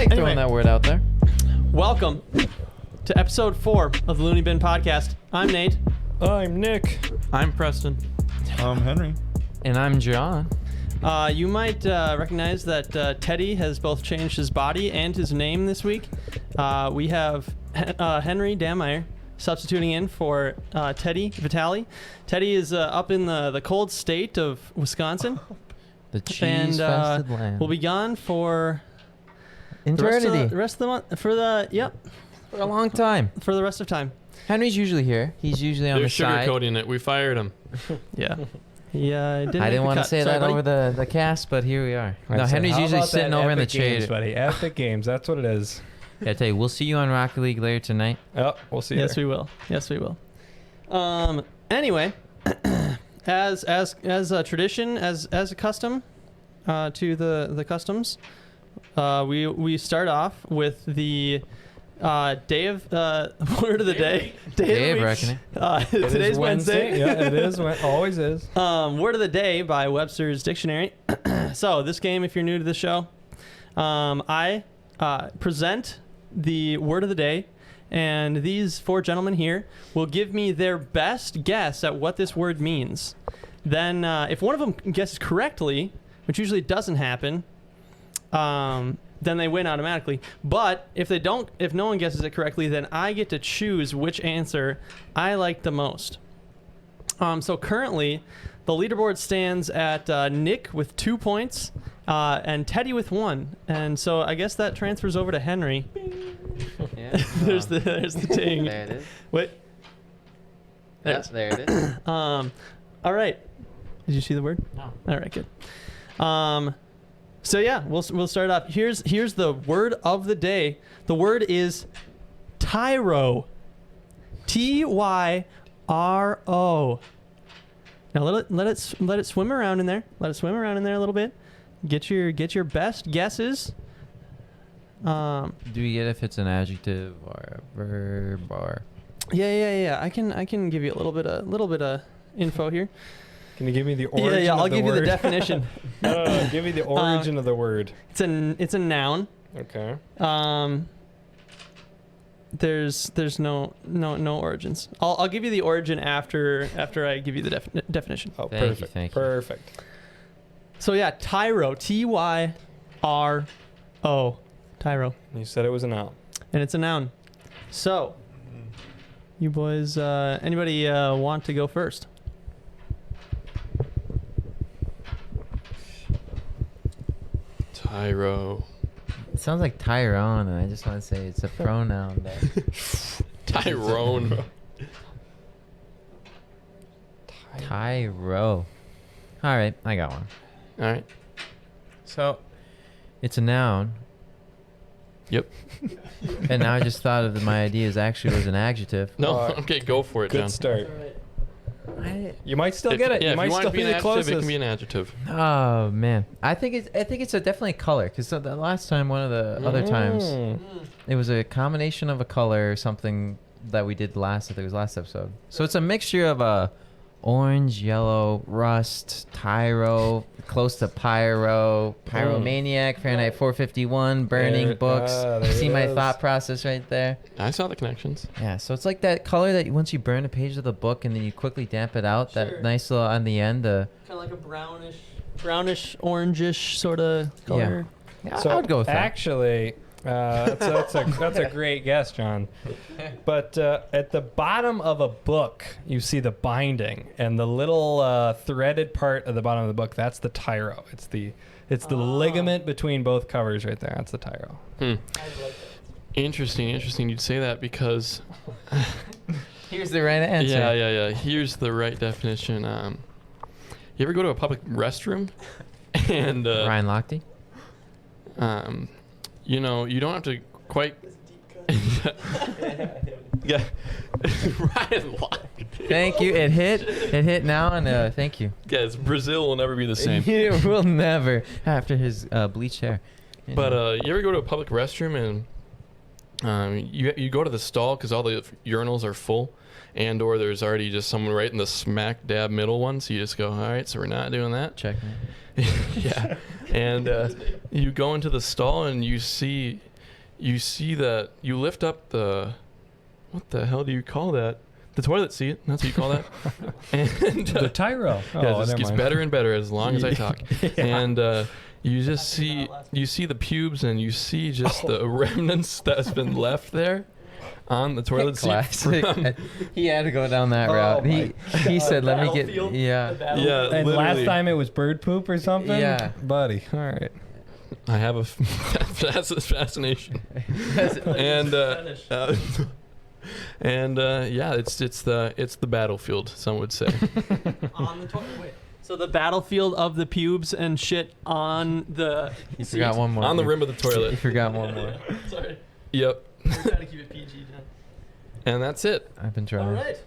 like throwing that word out there. Welcome to episode 4 of the LooneyBin Podcast. I'm Nate. I'm Nick. I'm Preston. I'm Henry. And I'm John. You might recognize that Teddy has both changed his body and his name this week. We have Henry Dameyer substituting in for Teddy Vitale. Teddy is up in the cold state of Wisconsin. The cheese-fested land. We'll be gone for eternity. the rest of the month. For a long time. For the rest of time. Henry's usually here. He's usually on They're the side. sugarcoating it. We fired him. Yeah. I didn't want to say that over the cast, but here we are. No, Henry's usually sitting over in the shade. Buddy. Epic Games, that's what it is. Yeah, I tell you, we'll see you on Rocket League later tonight. Oh, we'll see. Yes, we will. Yes, we will. Anyway, as a tradition, as a custom to the customs, we start off with the day of word of the day. Day of reckoning. Today's Wednesday. Yeah, it is. Always is. Word of the day by Webster's Dictionary. So this game, if you're new to the show, I present the word of the day, and these 4 gentlemen here will give me their best guess at what this word means. Then if one of them guesses correctly, which usually doesn't happen, then they win automatically. But if no one guesses it correctly, then I get to choose which answer I like the most. So currently, the leaderboard stands at Nick with 2 points and Teddy with 1. And so I guess that transfers over to Henry. Yeah. there's the ding. There it is. Wait. There it is. All right. Did you see the word? No. All right, good. So yeah, we'll start off. Here's the word of the day. The word is tyro. Tyro. Now let it swim around in there. Let it swim around in there a little bit. Get your best guesses. Do we get if it's an adjective or a verb or? Yeah. I can give you a little bit of info here. Can you give me the origin? Yeah. I'll of the give word? you the definition. Give me the origin of the word. It's a noun. Okay. There's no origins. I'll give you the origin after I give you the definition. Oh, Thank you. Perfect. So yeah, tyro. Tyro. Tyro. You said it was a noun. And it's a noun. So, you boys, anybody want to go first? Tyro. It sounds like Tyrone, and I just want to say it's a pronoun. But Tyrone. Tyro. All right, I got one. All right. So, it's a noun. Yep. And now I just thought of my ideas actually was an adjective. No, okay, go for it, Good John. start. You might still get it. Yeah, you if might you want still to be be an the adjective, closest. it can be an adjective. Oh man, I think it's definitely a color because the last time, one of the other times, it was a combination of a color or something that we did last. I think it was last episode. So it's a mixture of orange, yellow, rust, tyro, close to pyro, pyromaniac, Fahrenheit 451, burning books. See my thought process right there? I saw the connections. Yeah, so it's like that color that once you burn a page of the book and then you quickly damp it out, Sure. that nice little on the end. Kind of like a brownish, orangish sort of color. Yeah, So I would go with that. actually, that's a great guess, John. But at the bottom of a book, you see the binding, and the little threaded part of the bottom of the book. That's the tyro. It's the ligament between both covers right there. That's the tyro. Interesting. You'd say that because. Here's the right answer. Yeah. Here's the right definition. You ever go to a public restroom, and Ryan Lochte? you don't have to quite. Yeah. Ryan Lochte. Thank you. It hit now, and thank you. Guys, Brazil will never be the same. It will never after his bleached hair. But you ever go to a public restroom and you go to the stall because all the urinals are full, and or there's already just someone right in the smack dab middle one, so you just go, all right, so we're not doing that. Check. Yeah. And you go into the stall and you see you see that you lift up what the hell do you call that? The toilet seat. That's what you call that. And The Tyro. yeah, it just gets better and better as long as I talk. And you just see the pubes, and you see just the remnants that's been left there on the toilet seat. Classic. He had to go down that route. He said, "Let me get." Yeah. Yeah, And last literally. time it was bird poop or something? Yeah. Buddy. All right. I have a fascination. And yeah, it's the battlefield. Some would say. On the toilet. Wait. So the battlefield of the pubes and shit on the. You forgot one more. On the rim of the You toilet. forgot one more. Sorry. Yep. We're trying to keep it PG, John. And that's it. I've been trying. All right.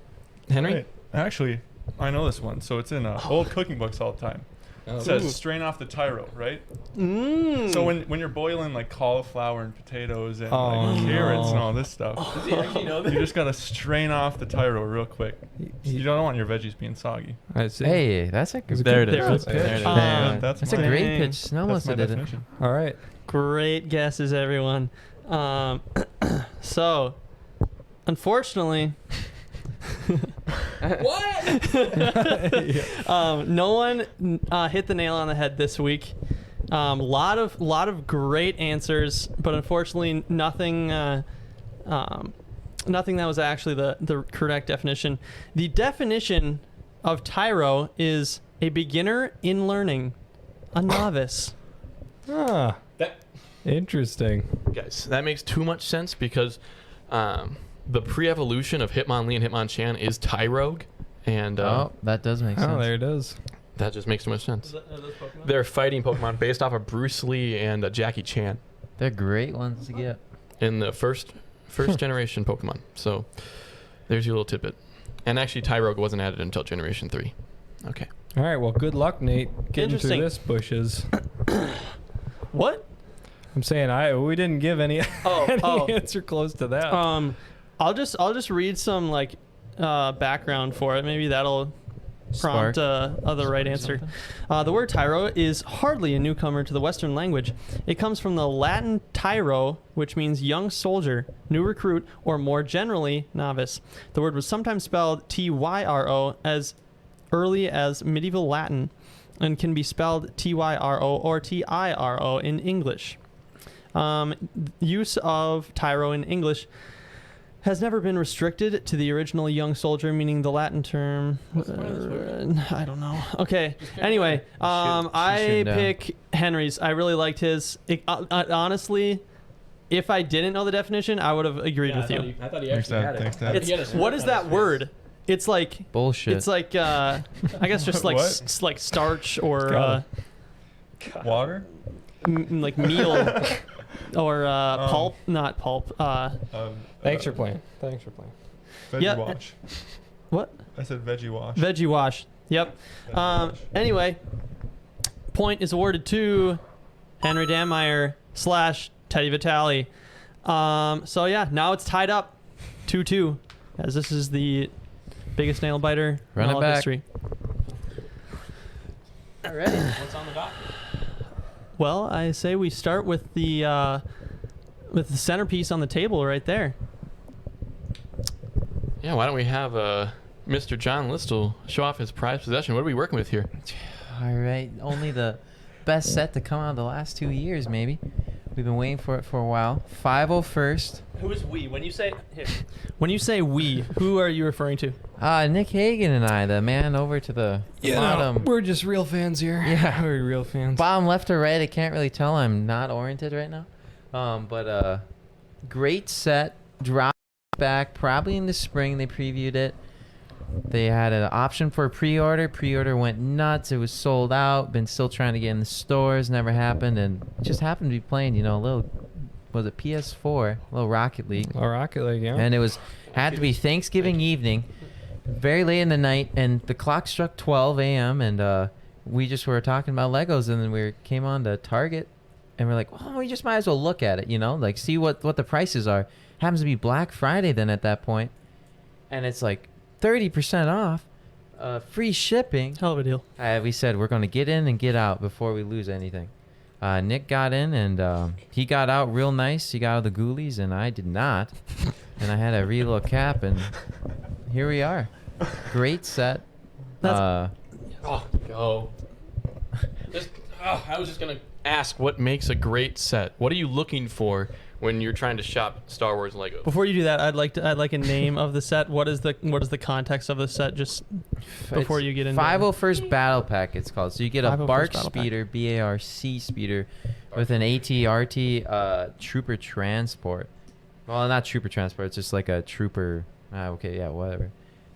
Henry. Right. Actually, I know this one. So it's in old cooking books all the time. It says strain off the tyro, right? So when you're boiling like cauliflower and potatoes and like carrots and all this stuff, Does he actually know you just gotta strain off the tyro real quick. You don't want your veggies being soggy. I see. Hey, that's a good. There it There is. it is. There it is. That's That's a my- great Dang. pitch. Snow must That's my have did it. definition. All right. Great guesses, everyone. So, unfortunately, no one hit the nail on the head this week. Lot of great answers, but unfortunately, nothing that was actually the correct definition. The definition of tyro is a beginner in learning, a novice. Ah. That- Interesting. Guys, that makes too much sense because the pre-evolution of Hitmonlee and Hitmonchan is Tyrogue, and Oh, that does make sense. Oh, there it is. that just makes too much sense. Are those Pokemon? They're fighting Pokemon based off of Bruce Lee and Jackie Chan They're great ones to get. in the first generation Pokemon. So there's your little tidbit. And actually, Tyrogue wasn't added until Generation 3. Okay. All right. Well, good luck, Nate, getting through Interesting. this bushes. What? I'm saying we didn't give any, any oh. answer close to that. I'll just read some like background for it. Maybe that'll Spark. prompt the right answer. The word tyro is hardly a newcomer to the Western language. It comes from the Latin tyro, which means young soldier, new recruit, or more generally, novice. The word was sometimes spelled tyro as early as medieval Latin and can be spelled tyro or tiro in English. Use of tyro in English has never been restricted to the original young soldier, meaning the Latin term. I don't know. Okay. Anyway, I down. pick Henry's. I really liked his. Honestly, if I didn't know the definition, I would have agreed with you. I thought he Thanks, Dad. Thanks, Dad. It's, what is that word? It's like Bullshit. it's like I guess just like What? like starch or God. Water? like meal or pulp, not pulp. Thanks for playing. Thanks for playing. Veggie Yeah. wash. What? I said veggie wash. Veggie wash. Yep. Veggie wash. Anyway, point is awarded to Henry Danmeyer / Teddy Vitale. So yeah, now it's tied up 2-2, as this is the biggest nail biter Run in it all of back. history. Alrighty. What's on the dock? Well, I say we start with the centerpiece on the table right there. Yeah, why don't we have Mr. John Listle show off his prized possession? What are we working with here? All right. Only the best set to come out of the last 2 years, maybe. We've been waiting for it for a while. 501st. Who is we? When you say we, who are you referring to? Nick Hagan and I, the man over to the bottom. we're just real fans here. Yeah. We're real fans. Bottom left or right, I can't really tell. I'm not oriented right now. But great set. Dropped back probably in the spring. They previewed it. They had an option for a pre-order. Pre-order went nuts. It was sold out. Been still trying to get in the stores. Never happened. And just happened to be playing, a little, was it PS4? A little Rocket League. All Rocket League, yeah. And it had to be Thanksgiving evening, very late in the night, and the clock struck 12 a.m. and we just were talking about Legos, and then we came on to Target, and we're like, oh, we just might as well look at it, like see what the prices are. Happens to be Black Friday then at that point, and it's like 30% off, free shipping. Hell of a deal. We said we're going to get in and get out before we lose anything. Nick got in, and he got out real nice. He got out of the ghoulies, and I did not. And I had a reload cap, and here we are. Great set. Go. I was just gonna ask, what makes a great set? What are you looking for when you're trying to shop Star Wars Lego? Before you do that, I'd like a name of the set. What is the context of the set? Just before you get into 501st Battle Pack, it's called. So you get a 501st BARC Battle Pack. speeder, BARC speeder, with an AT-RT trooper transport. Well, not trooper transport. It's just like a trooper. Okay, yeah, whatever.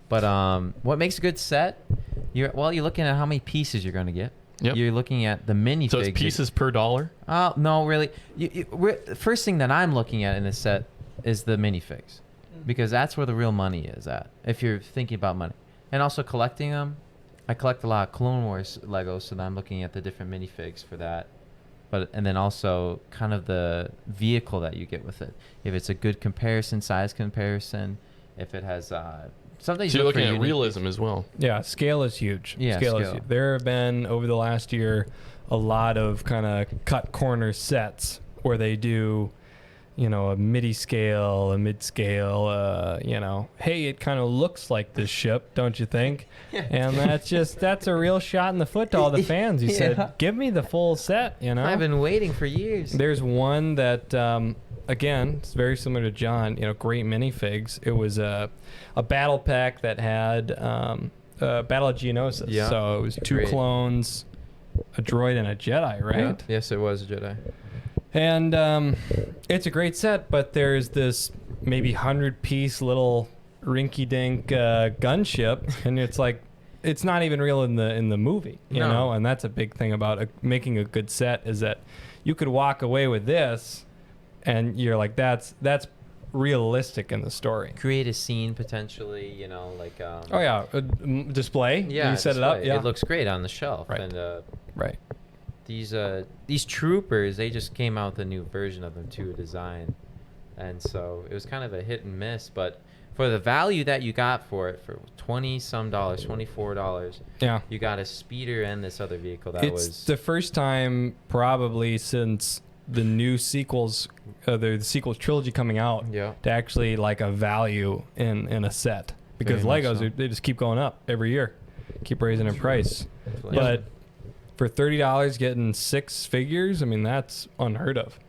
But what makes a good set? You're looking at how many pieces you're going to get. Yep. You're looking at the minifigs. So it's pieces per dollar? No, really. The first thing that I'm looking at in this set is the minifigs, because that's where the real money is at, if you're thinking about money. And also collecting them. I collect a lot of Clone Wars Legos, so I'm looking at the different minifigs for that. And then also kind of the vehicle that you get with it. If it's a good size comparison, if it has something. So you're looking at realism as well. Yeah, scale is huge. Yeah, scale is scale. huge. There have been, over the last year, a lot of kind of cut corner sets where they do, a midi scale, a mid scale, hey, it kind of looks like this ship, don't you think? And that's a real shot in the foot to all the fans. You said, give me the full set, I've been waiting for years. There's one that, again, it's very similar to John, great minifigs. It was a battle pack that had Battle of Geonosis. Yeah. So it was two Great. clones, a droid, and a Jedi, right? Yeah. Yes, it was a Jedi. And it's a great set, but there's this maybe 100-piece little rinky-dink gunship, and it's like, it's not even real in the movie, you No. know? And that's a big thing about making a good set, is that you could walk away with this, and you're like, that's realistic in the story. Create a scene potentially, like. Oh yeah, display. Yeah, you set it up. display. Yeah, It looks great on the shelf. Right. And right. these troopers, they just came out with a new version of them too, design, and so it was kind of a hit and miss. But for the value that you got for it, for $24, Yeah. you got a speeder and this other vehicle that It's was. the first time probably since the new sequels, the sequel trilogy coming out, Yeah. to actually like a value in a set, because Very much Legos so. they just keep going up every year, keep raising in price. Like- But for $30 getting 6 figures, I mean, that's unheard of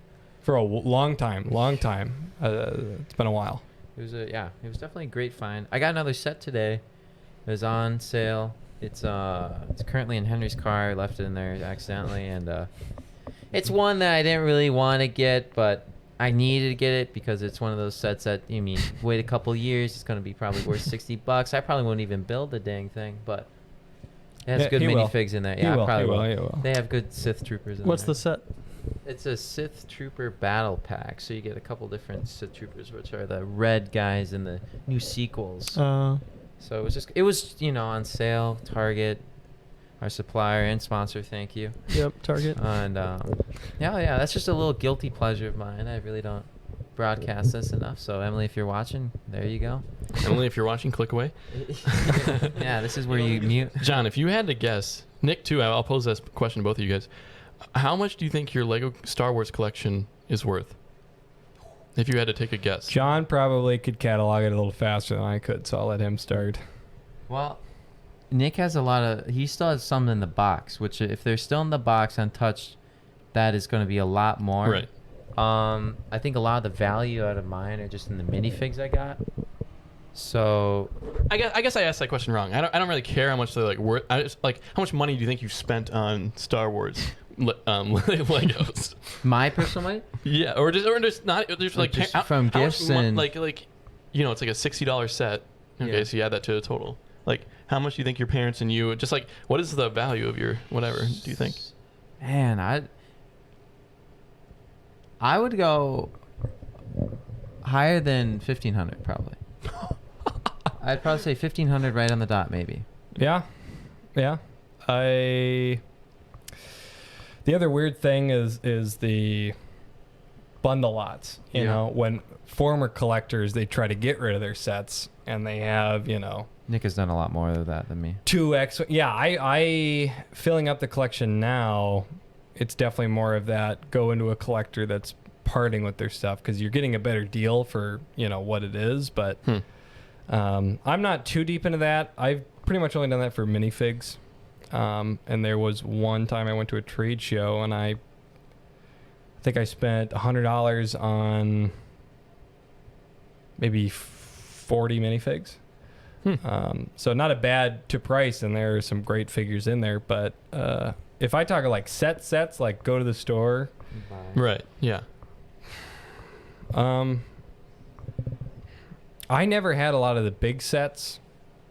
for a long time. It's been a while. It was definitely a great find. I got another set today. It was on sale. It's currently in Henry's car. I left it in there accidentally, and it's one that I didn't really want to get, but I needed to get it because it's one of those sets that wait a couple years, it's gonna be probably worth $60. I probably won't even build the dang thing, but it has Yeah, good he will. minifigs in there. He Yeah, I will, probably he will. They have good Sith troopers in What's there. the set? It's a Sith Trooper battle pack, so you get a couple different Sith Troopers, which are the red guys in the new sequels. So it was on sale. Target, our supplier and sponsor, thank you. Yep, Target. And yeah, that's just a little guilty pleasure of mine. I really don't broadcast this enough. So Emily, if you're watching, there you go. Emily, if you're watching, click away. Yeah, this is where you mute. John, if you had to guess, Nick too, I'll pose this question to both of you guys. How much do you think your Lego Star Wars collection is worth? If you had to take a guess. John probably could catalog it a little faster than I could, so I'll let him start. Well, Nick has he still has some in the box, which if they're still in the box untouched, that is going to be a lot more. Right. I think a lot of the value out of mine are just in the minifigs I got. So I guess I asked that question wrong. I don't really care how much they're worth. I just how much money do you think you've spent on Star Wars Legos? my personal money, Yeah, or just not. There's just how, from how much gifts and- it's like a $60 set. Okay, Yeah. so you add that to the total. How much do you think your parents and you just what is the value of your whatever? Do you think? man, I would go higher than 1,500 probably. I'd probably say 1,500 right on the dot, maybe. Yeah. The other weird thing is the bundle lots. You Yeah. know, when former collectors, they try to get rid of their sets, and they have, Nick has done a lot more of that than me. 2x. Yeah, I filling up the collection now. it's definitely more of that go into a collector that's parting with their stuff, because you're getting a better deal for, you know, what it is. But I'm not too deep into that. I've pretty much only done that for minifigs. And there was one time I went to a trade show and I think I spent $100 on maybe 40 minifigs. So not a bad to price, and there are some great figures in there. But if I talk like sets, like go to the store. Right. Yeah. I never had a lot of the big sets,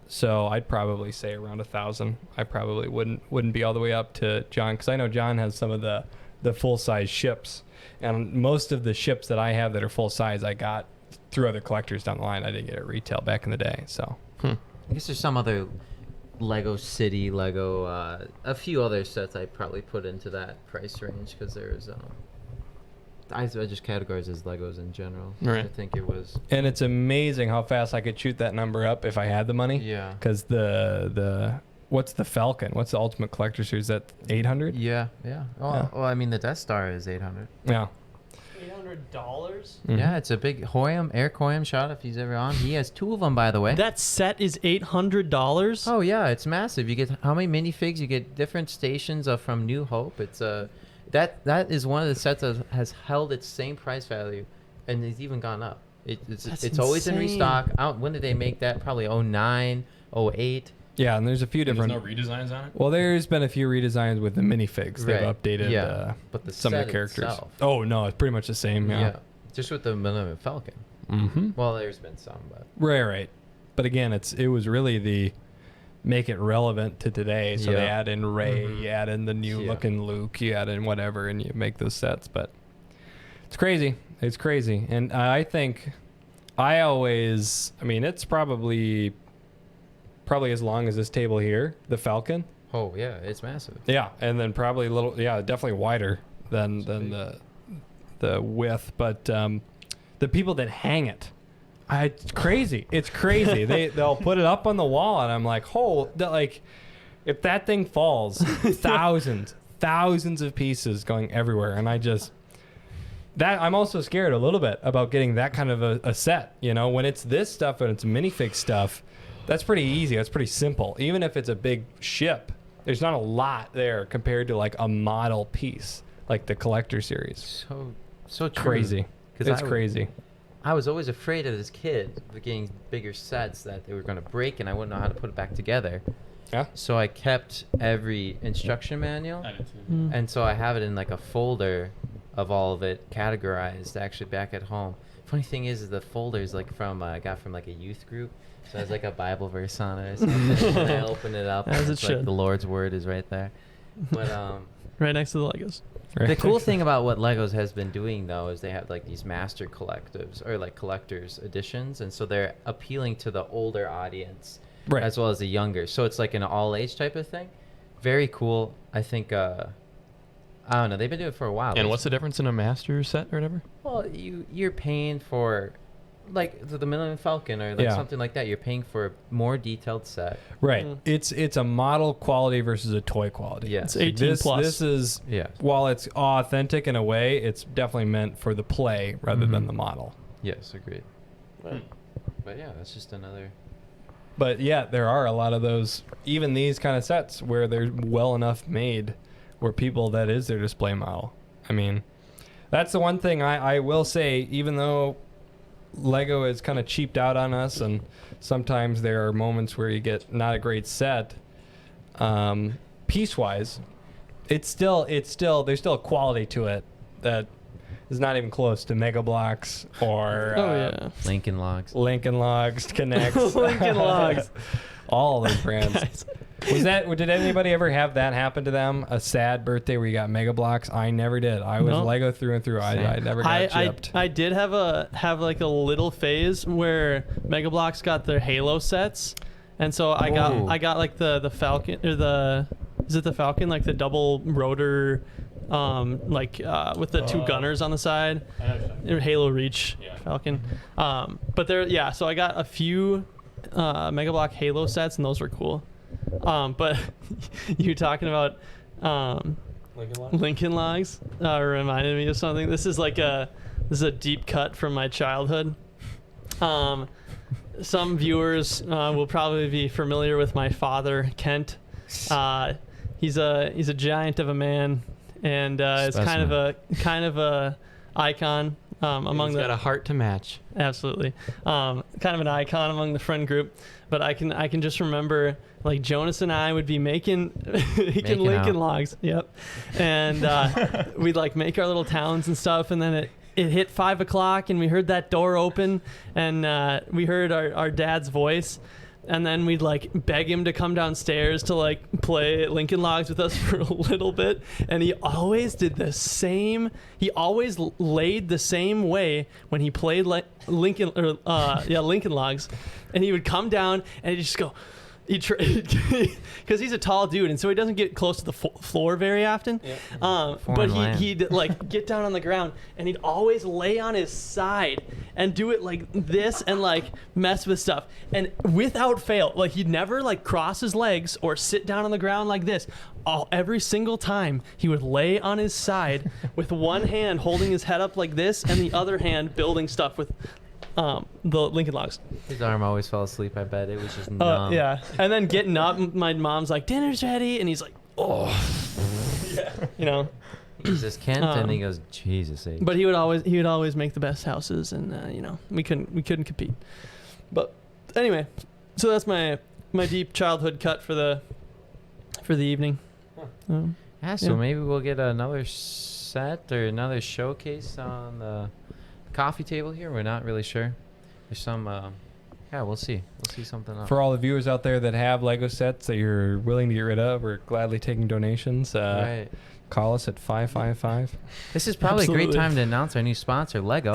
so I'd probably say around 1,000. I probably wouldn't be all the way up to John, because I know John has some of the full size ships, and most of the ships that I have that are full size I got through other collectors down the line. I didn't get at retail back in the day. So I guess there's some other Lego City, Lego, a few other sets I probably put into that price range, because there's I just categorize as Legos in general. Right. I think it was. And it's amazing how fast I could shoot that number up if I had the money. Yeah. Because what's the Falcon? What's the Ultimate Collector Series? Is that 800? Yeah. Yeah. Oh, Yeah. well, I mean, the Death Star is 800. Yeah. $800. Mhm. Yeah, it's a big Eric Hoyam shot if he's ever on. He has 2 of them, by the way. That set is $800. Oh yeah, it's massive. You get how many minifigs? You get different stations from New Hope. It's that is one of the sets that has held its same price value, and it's even gone up. It's always in insane. restock. When did they make that? Probably 09, 08. Yeah, and there's a few There's different. no redesigns on it. Well, there's been a few redesigns with the minifigs. They've Right. updated Yeah, but the some of set the characters. itself. Oh no, it's pretty much the same. Yeah. Just with the Millennium Falcon. Mm-hmm. Well, there's been some, but Right. But again, it was really the make it relevant to today. So they Yeah. add in Rey, Mhm. you add in the new Yeah. looking Luke, you add in whatever, and you make those sets. But it's crazy. It's crazy. And I think it's probably as long as this table here, the Falcon. oh yeah, it's massive. Yeah, and then probably definitely wider than the width. But the people that hang it, it's crazy. It's crazy. They'll put it up on the wall, and I'm like, if that thing falls, thousands of pieces going everywhere, and I'm also scared a little bit about getting that kind of a set. You know, when it's this stuff and it's minifig stuff, that's pretty easy. That's pretty simple. Even if it's a big ship, there's not a lot there compared to like a model piece, like the collector series. So true. Crazy. 'Cause It's crazy. I was always afraid of this kid of getting bigger sets that they were going to break, and I wouldn't know how to put it back together. Yeah. So I kept every instruction manual, I did too. and so I have it in like a folder of all of it categorized actually back at home. Funny thing is the folder is like I got from like a youth group. So it has like a Bible verse on it or something. And I open it up, As and it it's like should. the Lord's word is right there. But Right next to the Legos. the cool thing about what Legos has been doing though is they have like these master collectives or like collectors editions, and so they're appealing to the older audience Right. as well as the younger. So it's like an all age type of thing. Very cool. I think I don't know. They've been doing it for a while. And what's the difference in a master set or whatever? Well, you're paying for like the Millennium Falcon or like Yeah. something like that. You're paying for a more detailed set. Right. Mm. It's a model quality versus a toy quality. Yeah. It's 18 plus. This is Yeah. while it's authentic in a way, it's definitely meant for the play rather than Mhm. the model. Yes, agreed. Right. But yeah, that's just another. But yeah, there are a lot of those, even these kind of sets where they're well enough made where that is their display model. I mean, that's the one thing I will say, even though Lego is kind of cheaped out on us and sometimes there are moments where you get not a great set, piece-wise, there's still a quality to it that is not even close to Mega Bloks or Oh yeah. Lincoln Logs. Lincoln Logs, Connects. Lincoln Logs. All those brands. Guys. Did anybody ever have that happen to them? A sad birthday where you got Mega Bloks? I never did. I was No. Lego through and through. I never got chipped. I did have like a little phase where Mega Bloks got their Halo sets, and so I got like the Falcon or is it the Falcon, like the double rotor, with the two gunners on the side, Halo Reach Falcon. But so I got a few Mega Block Halo sets, and those were cool. But you talking about Lincoln Logs reminded me of something. This is a deep cut from my childhood. Some viewers will probably be familiar with my father, Kent. He's a giant of a man, and is kind of a icon among He's got a heart to match. Absolutely, kind of an icon among the friend group. But I can just remember, like, Jonas and I would be making Lincoln Logs. Yep, and we'd like make our little towns and stuff, and then it hit 5 o'clock, and we heard that door open, and we heard our dad's voice. And then we'd like beg him to come downstairs to like play Lincoln Logs with us for a little bit. And he always did the same. He always laid the same way when he played Lincoln Logs. And he would come down and he'd just go, because he's a tall dude, and so he doesn't get close to the floor very often. Yeah. But he'd like get down on the ground, and he'd always lay on his side and do it like this, and like mess with stuff. And without fail, like he'd never like cross his legs or sit down on the ground like this. Every single time he would lay on his side with one hand holding his head up like this, and the other hand building stuff with the Lincoln Logs. His arm always fell asleep, I bet. It was just numb. Yeah. And then getting up, my mom's like, dinner's ready. And he's like, oh. Yeah. You know. He's just Kent, and he goes, Jesus H. But he would always make the best houses, and you know, we couldn't compete. But anyway, so that's my deep childhood cut for the evening. Huh. So maybe we'll get another set or another showcase on the coffee table here. We're not really sure. There's some we'll see something up. For all the viewers out there that have Lego sets that you're willing to get rid of, we're gladly taking donations. Right. Call us at 555. This is probably a great time to announce our new sponsor, Lego.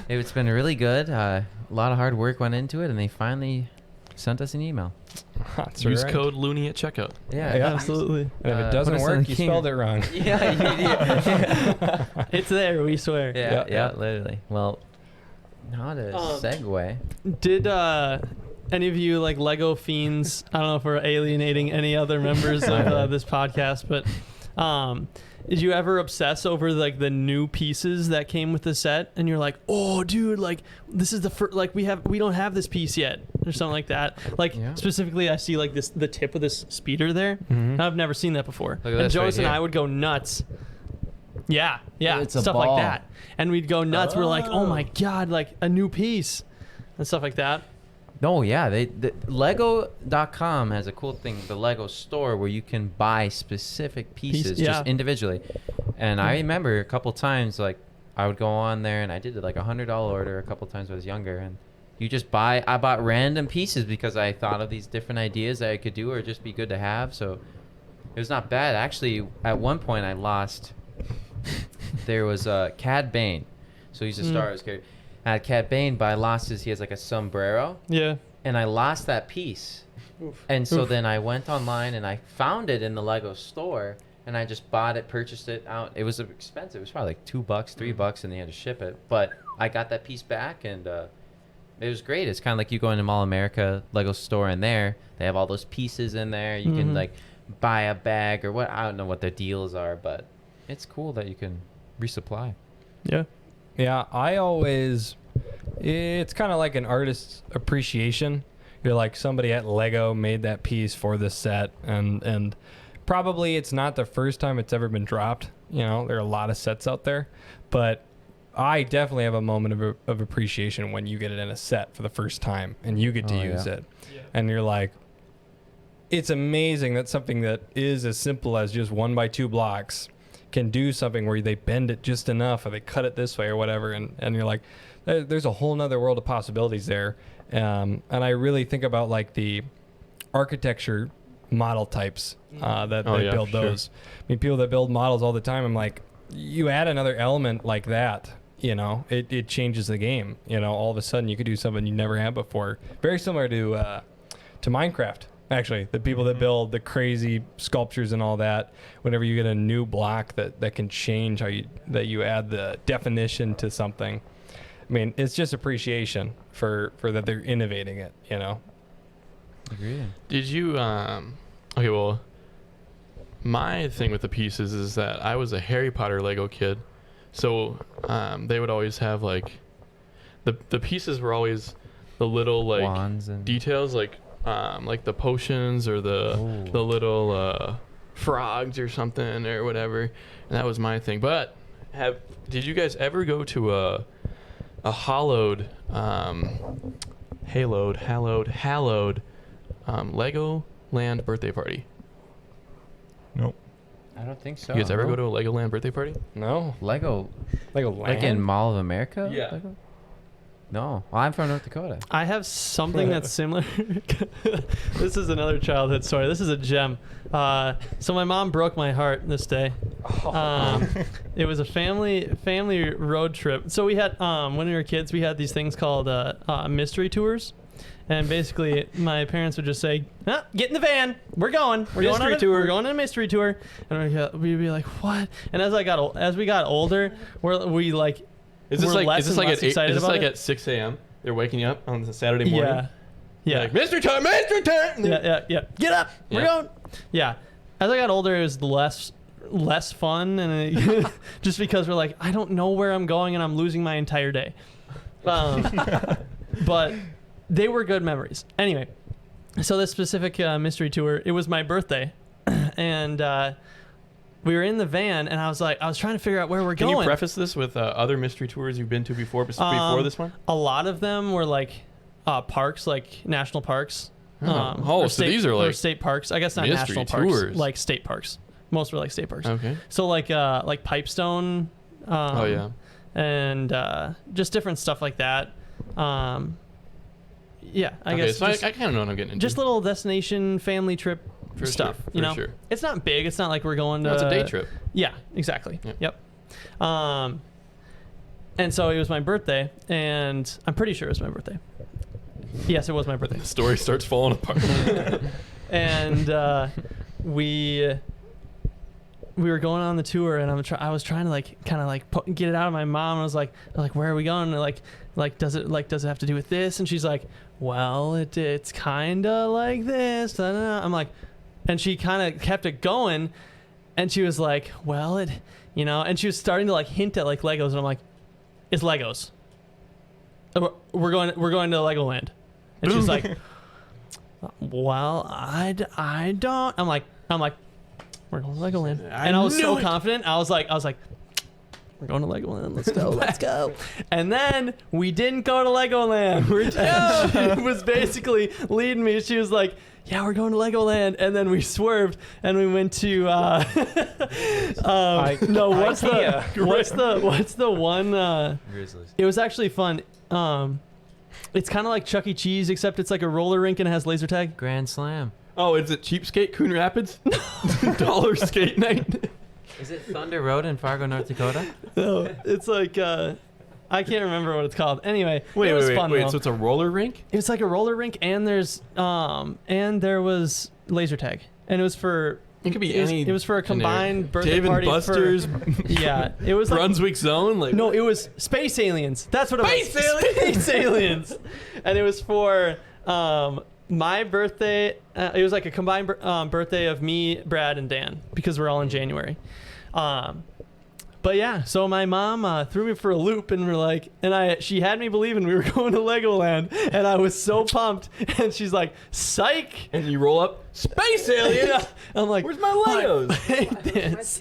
It's been really good. A lot of hard work went into it, and they finally sent us an email. That's Use right. code Looney at checkout. Yeah, absolutely. And if it doesn't work, you spelled it wrong. Yeah. It's there, we swear. Yeah, literally. Well, how to segue. Did any of you like Lego fiends? I don't know if we're alienating any other members of this podcast, but did you ever obsess over like the new pieces that came with the set, and you're like, oh dude, like this is the first, like we don't have this piece yet, or something like that. Like specifically, I see like the tip of this speeder there. Mm-hmm. I've never seen that before. And Jonas and I would go nuts. Yeah, it's a stuff ball. like that, and we'd go nuts. We're like, oh my god, like a new piece, and stuff like that. No, yeah, the Lego.com has a cool thing, the Lego store, where you can buy specific pieces just individually. And I remember a couple times, like, I would go on there, and I did like $100 order a couple times when I was younger, and I bought random pieces because I thought of these different ideas that I could do or just be good to have. So it was not bad. Actually, at one point I lost, there was Cad Bane. So he's a Star Wars character. I had Cad Bane, but I lost he has like a sombrero. Yeah. And I lost that piece. Oof. And so then I went online and I found it in the Lego store, and I just bought it, purchased it out. It was expensive. It was probably like $2, $3, and they had to ship it. But I got that piece back, and it was great. It's kind of like you go into Mall America Lego store, and there they have all those pieces in there. You can like buy a bag or what. I don't know what their deals are, but it's cool that you can resupply. Yeah. Yeah, it's kind of like an artist's appreciation. You're like, somebody at Lego made that piece for this set, and probably it's not the first time it's ever been dropped. You know, there are a lot of sets out there, but I definitely have a moment of appreciation when you get it in a set for the first time and you get to use it. Yeah. And you're like, it's amazing that something that is as simple as just 1x2 blocks can do something where they bend it just enough, or they cut it this way or whatever, and you're like, there's a whole nother world of possibilities there. And I really think about like the architecture model types that they build those. I mean, people that build models all the time, I'm like, you add another element like that, you know, it changes the game. You know, all of a sudden you could do something you never had before. Very similar to Minecraft. Actually, the people that build the crazy sculptures and all that, whenever you get a new block that can change how you add the definition to something. I mean, it's just appreciation for that they're innovating it, you know. Agreed. Did you okay, well, my thing with the pieces is that I was a Harry Potter Lego kid, so they would always have like the pieces were always the little like Wands and details, like the potions or the little frogs or something or whatever, and that was my thing. But did you guys ever go to a hallowed Legoland birthday party? Nope. I don't think so. You guys ever no. go to a Legoland birthday party? No. Lego? Lego Like in Mall of America? Yeah. Lego? No. Well, I'm from North Dakota. I have something that's similar. This is another childhood story. This is a gem. So my mom broke my heart this day. It was a family road trip. So we had when we were kids, we had these things called mystery tours. And basically, my parents would just say, "Get in the van. We're going. We're going on a mystery tour." And we'd be like, "What?" And as we got older, we like. Is this we're like less and less excited about it. at 6 a.m.? They're waking you up on the Saturday morning. Yeah. Yeah. Like, Mr. Time. Yeah. Get up. We're Yeah. going. Yeah. As I got older, it was less fun, and just because we're like, I don't know where I'm going, and I'm losing my entire day. But they were good memories. Anyway, so this specific mystery tour, it was my birthday, and we were in the van, and I was trying to figure out where we're Can going. you preface this with other mystery tours you've been to before this one? A lot of them were like parks, like national parks. So these are like or state parks. I guess not mystery national parks, tours. like state parks. Most were like state parks. Okay. So like Pipestone. And just different stuff like that. Yeah, I guess. So I kind of know what I'm getting into. Just little destination family trip For stuff. sure, You know, sure. it's not big. It's not like we're going to. No, it's a day trip. Yeah, exactly. Yep. Yep. And so it was my birthday, and I'm pretty sure it was my birthday. Yes, it was my birthday. The story starts falling apart. And we were going on the tour, and I was trying to like kind of like get it out of my mom. I was like, where are we going? And like does it have to do with this? And she's like, well, it's kind of like this. Da, da, da. I'm like, and she kind of kept it going, and she was like, well, and she was starting to like hint at like Legos, and I'm like, it's Legos. We're going to Legoland, and she's like, well, I don't. I'm like, we're going to Legoland, and I was so confident. I was like, we're going to Legoland. Let's go. And then we didn't go to Legoland. She was basically leading me. She was like, yeah, we're going to Legoland. And then we swerved and we went to what's the one Grizzlies. it was actually fun. It's kind of like Chuck E. Cheese, except it's like a roller rink and it has laser tag. Grand Slam. Oh, is it Cheapskate, Coon Rapids? Dollar skate night. Is it Thunder Road in Fargo, North Dakota? No, it's like I can't remember what it's called. Anyway, it was fun. Wait. So it's a roller rink? It's like a roller rink, and there was laser tag, and it was for. It could be It was for a combined birthday Dave party. and Buster's. Yeah, it was like, Brunswick Zone. Like no, it was Space Aliens. That's what it was. Space Aliens. Space Aliens, and it was for my birthday. It was like a combined birthday of me, Brad, and Dan because we're all in January. But yeah, so my mom threw me for a loop, and she had me believing we were going to Legoland, and I was so pumped. And she's like, "Psych!" And you roll up, Space Aliens. Yeah. I'm like, "Where's my Legos?" I hate this.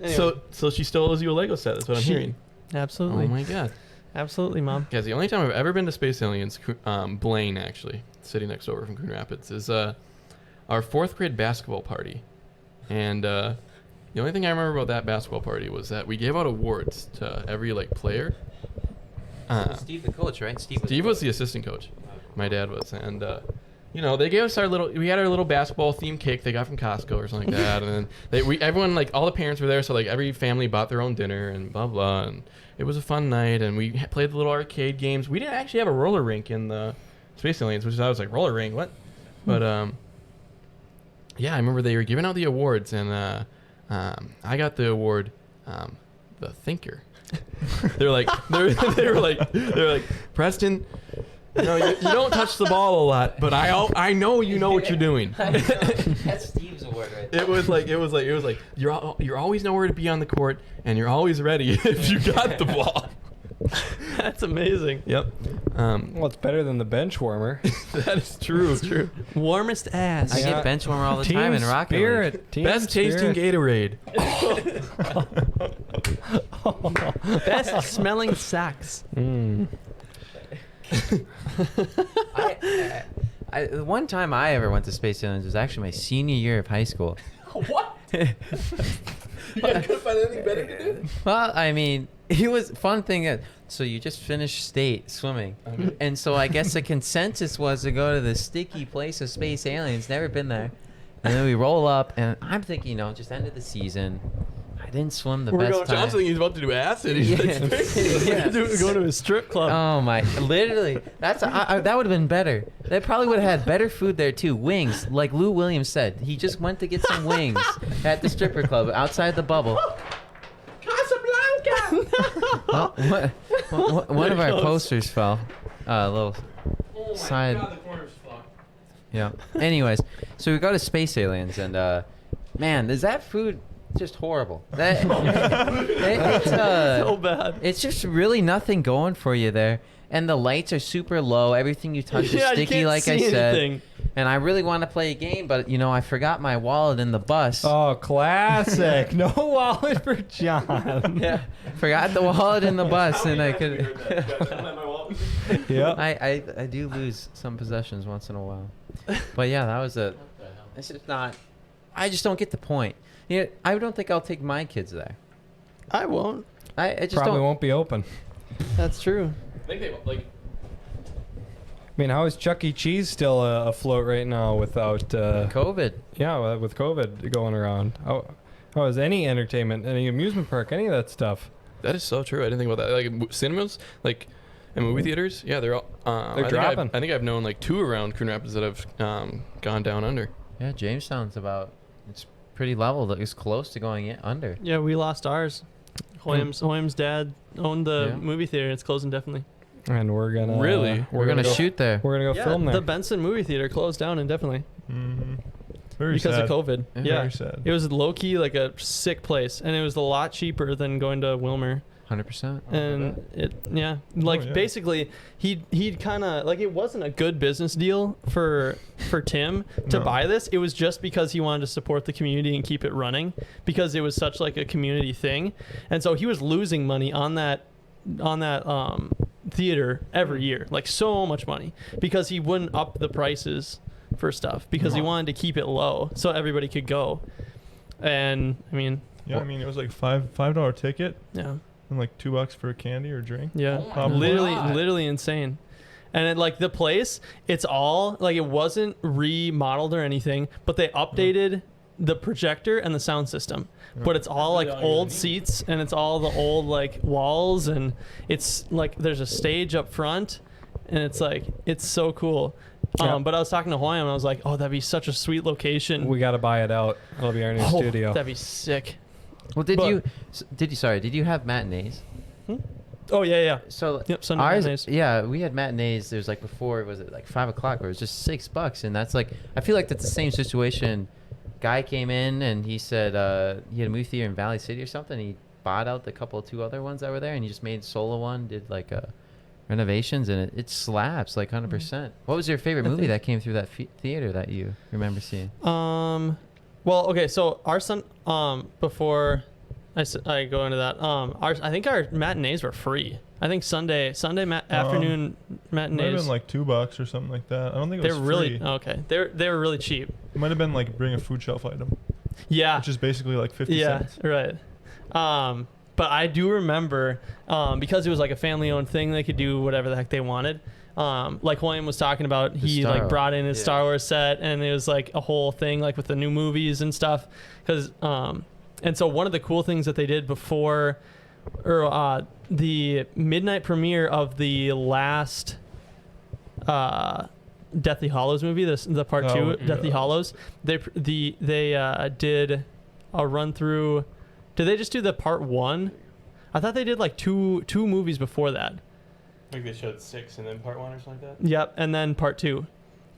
Anyway. So she still owes you a Lego set. That's what I'm hearing. Absolutely. Oh my god. Absolutely, Mom. Guys, the only time I've ever been to Space Aliens, Blaine actually, sitting next over from Coon Rapids, is our 4th grade basketball party, and the only thing I remember about that basketball party was that we gave out awards to every player. Steve the coach, right? Steve was the assistant coach. My dad was, and they gave us we had our little basketball themed cake they got from Costco or something like that, and then everyone all the parents were there, so every family bought their own dinner and blah blah, and it was a fun night, and we played the little arcade games. We didn't actually have a roller rink in the Space Aliens, which I was like, roller rink, what? But yeah, I remember they were giving out the awards, and I got the award, the thinker. they were like, Preston, you don't touch the ball a lot, but I know you know what you're doing. That's Steve's award right It was like you're always nowhere to be on the court, and you're always ready if you got the ball. That's amazing. Yep. Well, it's better than the bench warmer. That is true. That's true. Warmest ass. I get bench warmer all the time in Rocket League. Spirit. Team Best tasting spirit. Gatorade. Best smelling sacks. The one time I ever went to Space Aliens was actually my senior year of high school. What? You guys couldn't find anything better to do? Well, I mean, it was fun thing. So you just finished state swimming, and so I guess the consensus was to go to the sticky place of Space Aliens. Never been there, and then we roll up, and I'm thinking, just end of the season. I didn't swim the best time. John's thinking he's about to do acid. He's Going to a strip club. Oh my! Literally, that would have been better. They probably would have had better food there too. Wings, like Lou Williams said, he just went to get some wings at the stripper club outside the bubble. Casablanca. One of our posters fell. A little side. God, the corner's fucked. Yeah. Anyways, so we go to Space Aliens, and man, is that food just horrible? That it's So bad. It's just really nothing going for you there, and the lights are super low. Everything you touch is Yeah, you sticky, can't like I see said. anything. And I really want to play a game, but I forgot my wallet in the bus. Oh, classic. No wallet for John. Yeah, forgot the wallet in the bus, and I could. Yep. I do lose some possessions once in a while, but yeah, that was a. It's just not. I just don't get the point. I don't think I'll take my kids there. I won't. I just Probably don't. won't be open. That's true. I think they like. I mean, how is Chuck E. Cheese still afloat right now without COVID. Yeah, with COVID going around? How is any entertainment, any amusement park, any of that stuff? That is so true. I didn't think about that. Like cinemas, like and movie theaters. Yeah, they're all. They're dropping. I think I've known like 2 around Coon Rapids that have gone down under. Yeah, Jamestown's about. It's pretty level. It's close to going under. Yeah, we lost ours. Hoyam's dad owned the movie theater. It's closing definitely. And we're gonna Really? We're gonna go, shoot there. We're gonna go film there. The Benson movie theater closed down indefinitely Very because sad. of COVID. Yeah. Yeah, Very sad. it was low key like a sick place, and it was a lot cheaper than going to Wilmer. 100%. And yeah. basically he'd kind of like, it wasn't a good business deal for Tim to buy this. It was just because he wanted to support the community and keep it running, because it was such like a community thing, and so he was losing money on that theater every year, like so much money, because he wouldn't up the prices for stuff because he wanted to keep it low so everybody could go. And I mean, it was like $5 ticket yeah. and like $2 for a candy or drink. Yeah, Oh my God. literally insane. And it, like the place, it's all like, it wasn't remodeled or anything, but they updated the projector and the sound system. But it's all like old seats, and it's all the old like walls, and it's like there's a stage up front, and it's like, it's so cool. Yeah. But I was talking to Hoyam, and I was like, oh, that'd be such a sweet location. We got to buy it out. It'll be our new studio. That'd be sick. Well, did you have matinees? Oh yeah. So Yep, Sunday ours, matinees. yeah, we had matinees. There was like before, was it like 5 o'clock, where it was just $6, and that's like, I feel like that's the same situation. Guy came in and he said he had a movie theater in Valley City or something. He bought out the two other ones that were there, and he just made solo one, did like renovations, and it slaps like 100%. What was your favorite movie that came through that theater that you remember seeing? Well, okay, so our son, before I go into that, I think our matinees were free. I think Sunday afternoon Might have matinees. been like $2 or something like that. I don't think it They was were really free. okay. They were really cheap. It might have been like bring a food shelf item, Yeah, which is basically like 50 yeah, cents. right. But I do remember because it was like a family-owned thing, they could do whatever the heck they wanted. Like William was talking about, he like brought in his Star Wars set, and it was like a whole thing like with the new movies and stuff. Because and so one of the cool things that they did before, or the midnight premiere of the last Deathly Hallows movie, the part 2 Deathly Hallows, they did a run through. Did they just do the part 1? I thought they did like two movies before that. I think they showed 6 and then part 1 or something like that. Yep, and then part 2.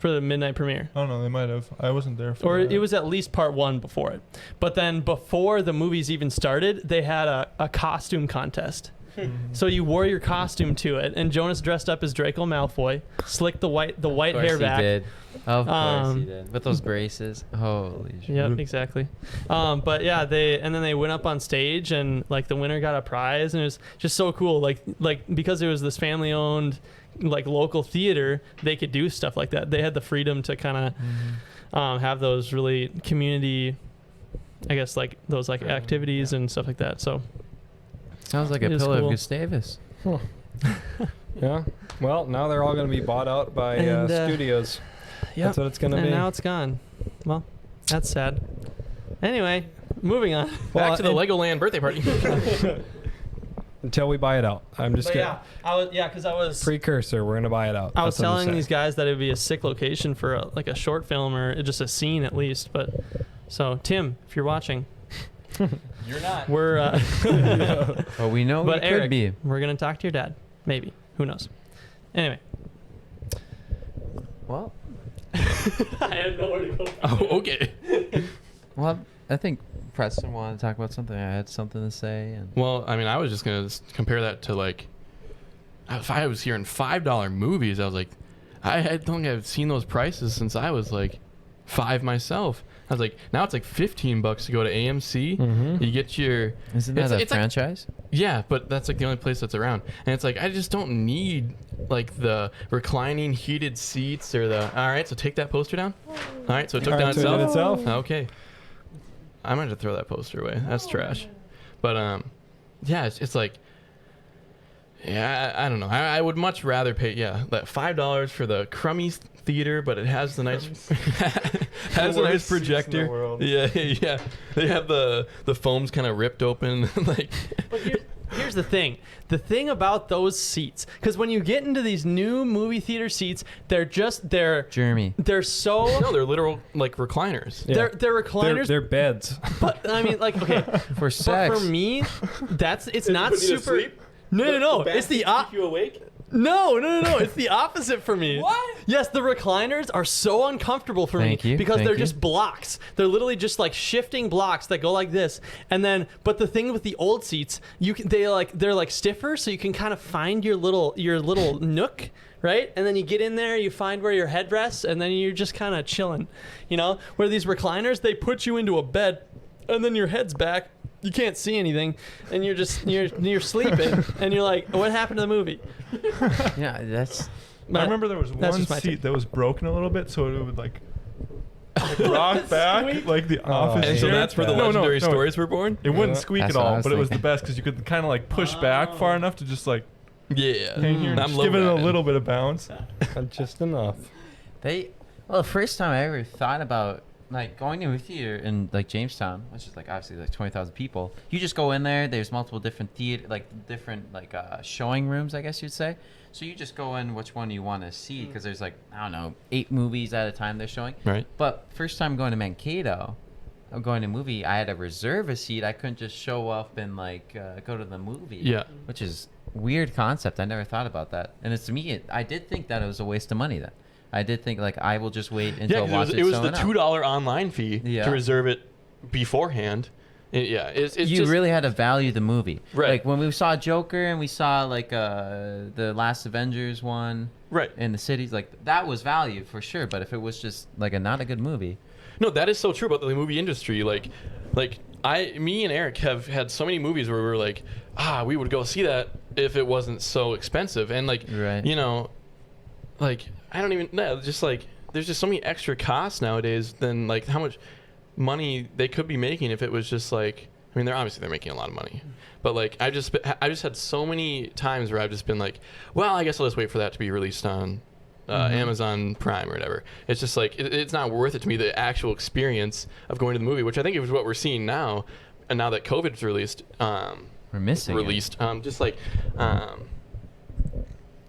for the midnight premiere. Oh no, they might have. I wasn't there for Or that. it was at least part 1 before it. But then before the movies even started, they had a costume contest. So you wore your costume to it, and Jonas dressed up as Draco Malfoy, slicked the white hair back. Of course he did. With those braces. Holy shit. Yep, exactly. But yeah, then they went up on stage, and like the winner got a prize, and it was just so cool. Like because it was this family-owned, like local theater, they could do stuff like that. They had the freedom to kind of have those really community, I guess, like those like activities and stuff like that. So. Sounds like a It is pillar cool. of Gustavus. Yeah. Well, now they're all going to be bought out by And, studios. Yep. That's what it's going to And be. now it's gone. Well, that's sad. Anyway, moving on. Back to the Legoland birthday party. Until we buy it out. I'm just But kidding. yeah, because I was Precursor. We're going to buy it out. I was That's what I'm telling saying. these guys that it would be a sick location for like a short film or just a scene at least. But so Tim, if you're watching, You're not. we're Well, we know but we Eric, could be. we're gonna talk to your dad. Maybe. Who knows? Anyway. Well, I had nowhere to go. Oh, okay. well, I think Preston wanted to talk about something. I had something to say. And Well, I mean, I was just gonna compare that to like, if I was hearing $5 movies, I was like, I don't think I've seen those prices since I was like 5 myself. I was like, now it's like $15 to go to AMC. Mhm. You get your isn't that a it's like- franchise? yeah, but that's like the only place that's around, and it's like I just don't need like the reclining heated seats or the. All right, so take that poster down. All right, so it took All down right, so it did itself. itself? Okay, I might have to throw that poster away. That's trash. But yeah, it's like. Yeah, I don't know. I would much rather pay that $5 for the crummy theater, but it has the nice has a nice projector. Yeah, yeah. They have the foam's kind of ripped open, like. But here's the thing. The thing about those seats, because when you get into these new movie theater seats, they're Jeremy. they're so No, they're literal like recliners. Yeah. they're recliners. They're beds. But I mean, like, okay, For but sex. for me, it's not super. No. It's the you awake. No. It's the opposite for me. What? Yes, the recliners are so uncomfortable for Thank me you, because thank they're you. just blocks. They're literally just like shifting blocks that go like this. And then, but the thing with the old seats, they're like stiffer, so you can kind of find your little nook, right? And then you get in there, you find where your head rests, and then you're just kind of chilling, you know? Where these recliners, they put you into a bed, and then your head's back. You can't see anything, and you're sleeping, and you're like, what happened to the movie? Yeah, that's. I remember there was That's one just my seat take. that was broken a little bit, so it would like rock back like the office And so chair. that's where the No, legendary no. stories were born. It wouldn't Yeah. squeak That's at what I all, was but it was the thinking. best because you could kind of like push back far enough to just like Yeah, hang here and I'm just give it a low-riding. little bit of bounce. Just enough. Well, the first time I ever thought about like going to a theater in like Jamestown, which is like obviously like 20,000 people, you just go in there. There's multiple different showing rooms, I guess you'd say. So you just go in which one you want to see because there's like I don't know 8 movies at a time they're showing. Right. But first time going to Mankato, going to a movie, I had to reserve a seat. I couldn't just show up and like go to the movie. Yeah. Which is weird concept. I never thought about that. And it's to me, I did think that it was a waste of money then. I did think like I will just wait Yeah, until 'cause watch it was the selling out. $2 online fee Yeah. to reserve it beforehand. It's You just, really had to value the movie. Right. Like when we saw Joker and we saw like the last Avengers one right. in the cities, like that was valued for sure. But if it was just like a not a good movie, No, that is so true about the movie industry. Like me and Eric have had so many movies where we were like, we would go see that if it wasn't so expensive. And like, Right. you know, like I don't even know, just like there's just so many extra costs nowadays than like how much money they could be making if it was just like, I mean, they're making a lot of money, but like I just had so many times where I've just been like, well, I guess I'll just wait for that to be released on Amazon Prime or whatever. It's just like it's not worth it to me, the actual experience of going to the movie, which I think is what we're seeing now, and now that COVID's released, we're missing it. just like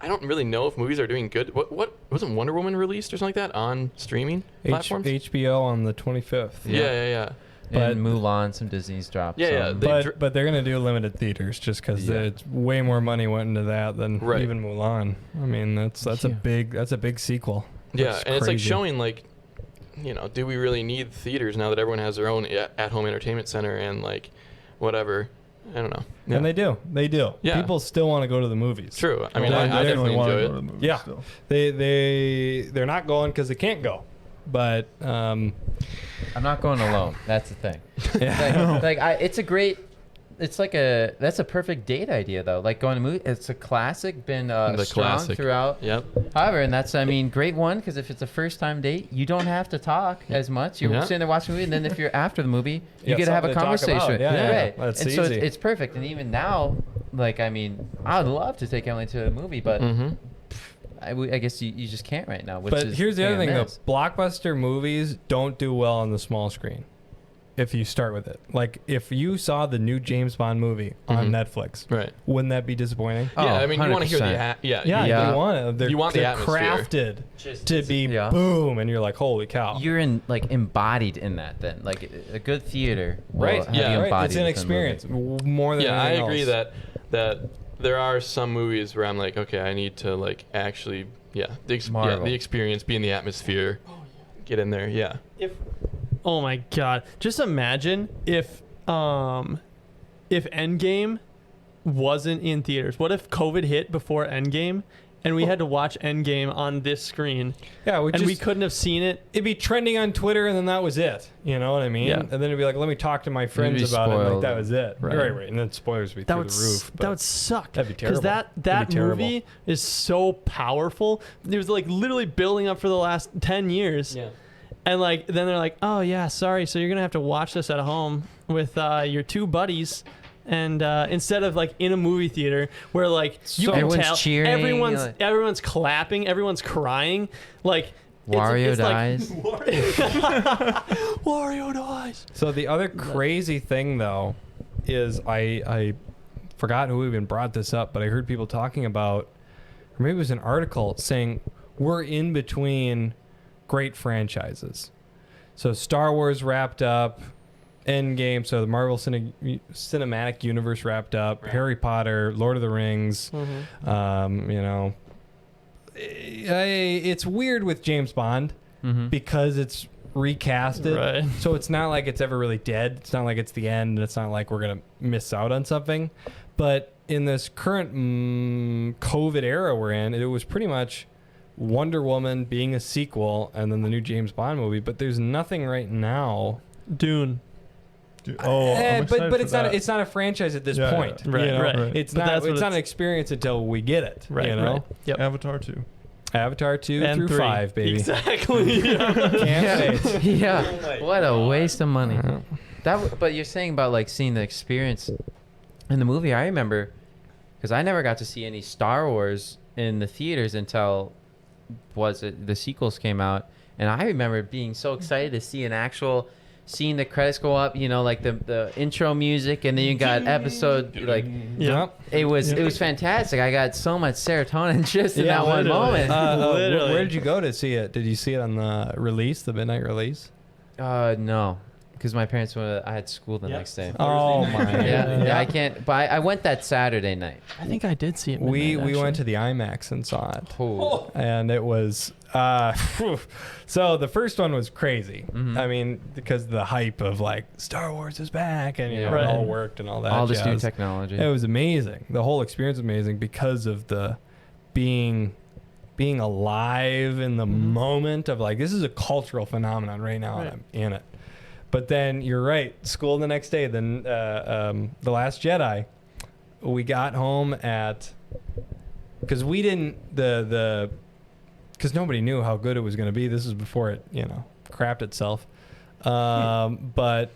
I don't really know if movies are doing good. What wasn't Wonder Woman released or something like that on streaming platforms? HBO on the 25th. Yeah. But- And Mulan, some Disney's dropped. Yeah, some. they- But they're gonna do limited theaters just because Yeah. it's way more money went into that than Right. even Mulan. I mean that's Yeah. a big sequel. Yeah, That's and it's like crazy. showing like, do we really need theaters now that everyone has their own at-home entertainment center and like, whatever? I don't know. Yeah. And they do. Yeah. People still want to go to the movies. True. I mean, Well, I they definitely wanna enjoy go to it. the movies Yeah. still. They're not going because they can't go. But I'm not going alone. That's the thing. yeah. That's a perfect date idea though. Like going to movie, it's a classic, been The strong classic. throughout. Yep. However, and that's great one because if it's a first time date, you don't have to talk as much. You're Yeah. sitting there watching a movie, and then if you're after the movie, you Yeah, get to have a something to talk conversation. about. Yeah, Right. that's and so easy. it's perfect. And even now, I would love to take Emily to a movie, but Mm-hmm. I guess you just can't right now. Which But is here's the other thing thing I though. miss. Blockbuster movies don't do well on the small screen. If you start with it, like if you saw the new James Bond movie on Mhm. Netflix, Right. wouldn't that be disappointing? Oh, Yeah, I mean, you want to hear 100%. the Yeah, Yeah. you want it. They're, You want the they're atmosphere. crafted to be Yeah. boom, and you're like, holy cow! You're embodied in that then. Like a good theater will Right? have Yeah, you right. embodied It's an within the movie. experience more than Yeah, I anything agree else. that there are some movies where I'm like, okay, I need to like actually, Marvel. the experience, be in the atmosphere, get in there, yeah. Oh my god! Just imagine if Endgame wasn't in theaters. What if COVID hit before Endgame, and we had to watch Endgame on this screen, Yeah, and we couldn't have seen it? it'd be trending on Twitter, and then that was it. You know what I mean? Yeah. And then it'd be like, let me talk to my friends be about it. Like spoiled. that was it. Right. Right. And then spoilers would be That through would the roof. that would suck. that'd be Because terrible. that That'd be terrible. movie is so powerful. It was like literally building up for the last 10 years. Yeah. And like then they're like, oh yeah, sorry. So you're gonna have to watch this at home with your two buddies, and instead of like in a movie theater where like you So can everyone's tell cheering, everyone's clapping, everyone's crying, like Wario it's dies. Like, Wario dies. So the other crazy thing, though, is I forgot who even brought this up, but I heard people talking about, or maybe it was an article saying we're in between great franchises. So Star Wars wrapped up, Endgame, so the Marvel Cinematic Universe wrapped up, Harry Potter, Lord of the Rings, it's weird with James Bond Mm-hmm. because it's recasted. Right. So it's not like it's ever really dead. It's not like it's the end. It's not like we're going to miss out on something. But in this current COVID era we're in, it was pretty much Wonder Woman being a sequel and then the new James Bond movie. But there's nothing right now. Dune. Dude, I'm excited but for that. it's not a franchise at this Yeah, point. yeah. Right, you know? right. It's But not that's what it's not it's- an experience until we get it. Right. You know? Right. Yep. Avatar 2. Avatar 2 And through 3. 5, baby. Exactly. Can't wait. Yeah. What a waste of money. But you're saying about like seeing the experience in the movie. I remember because I never got to see any Star Wars in the theaters until the sequels came out, and I remember being so excited to see seeing the credits go up. You know, like the intro music, and then you got episode like. Yeah. It was fantastic. I got so much serotonin just in Yeah, that one literally. moment. Literally. Where did you go to see it? Did you see it on the release, the midnight release? No, because my parents I had school the next day. Oh my! Yeah, I can't. But I went that Saturday night. I think I did see it. We midnight, went to actually. the IMAX and saw it, Oh. and it was so the first one was crazy. Mhm. I mean, because the hype of like Star Wars is back, and Yeah. it Right. all worked and all that. All this new jazz. technology. It was amazing. The whole experience was amazing because of the being alive in the moment of like, this is a cultural phenomenon right now, Right. and I'm in it. But then you're right. School the next day. Then The Last Jedi. We got home because we didn't because nobody knew how good it was going to be. This is before it crapped itself. But